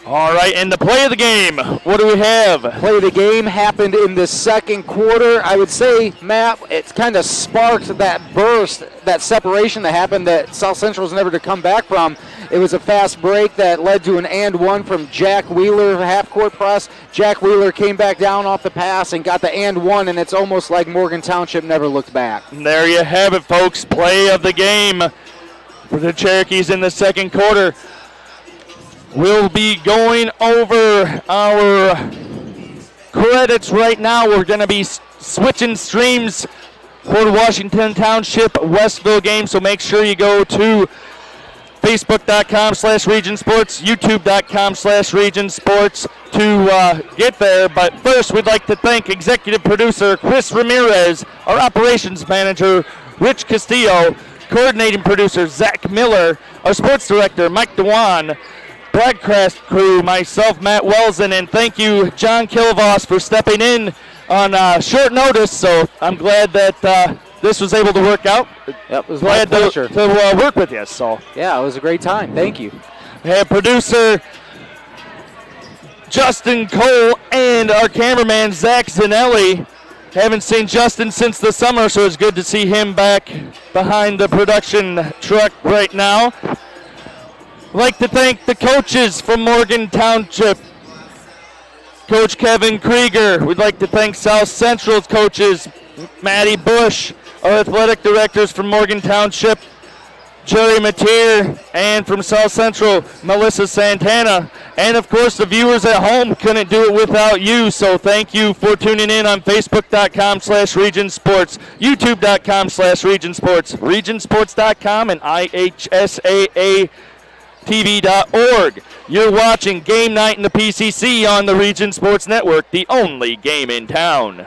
All right, and the play of the game, what do we have? Play of the game happened in the second quarter. I would say, Matt, it's kind of sparked that burst, that separation that happened that South Central was never to come back from. It was a fast break that led to an and one from Jack Wheeler, half-court press. Jack Wheeler came back down off the pass and got the and one, and it's almost like Morgan Township never looked back. And there you have it, folks. Play of the game for the Cherokees in the second quarter. We'll be going over our credits right now. We're going to be switching streams for the Washington Township Westville game, so make sure you go to Facebook.com/Region Sports, YouTube.com/Region Sports to get there. But first, we'd like to thank executive producer Chris Ramirez, our operations manager Rich Castillo, coordinating producer Zach Miller, our sports director Mike Dewan, broadcast crew, myself, Matt Welsen, and thank you, John Kilvoss, for stepping in on short notice. So I'm glad that this was able to work out. Yep, it was glad my pleasure to work with you. So yeah, it was a great time. Thank you. We have producer Justin Cole and our cameraman Zach Zanelli. Haven't seen Justin since the summer, so it's good to see him back behind the production truck right now. I'd like to thank the coaches from Morgan Township. Coach Kevin Krieger. We'd like to thank South Central's coaches, Maddie Bush, our athletic directors from Morgan Township, Jerry Mateer, and from South Central, Melissa Santana. And of course, the viewers at home couldn't do it without you, so thank you for tuning in on Facebook.com/Region Sports, YouTube.com/Region Sports, RegionSports.com, and IHSAA.TV.org. You're watching Game Night in the PCC on the Region Sports Network, the only game in town.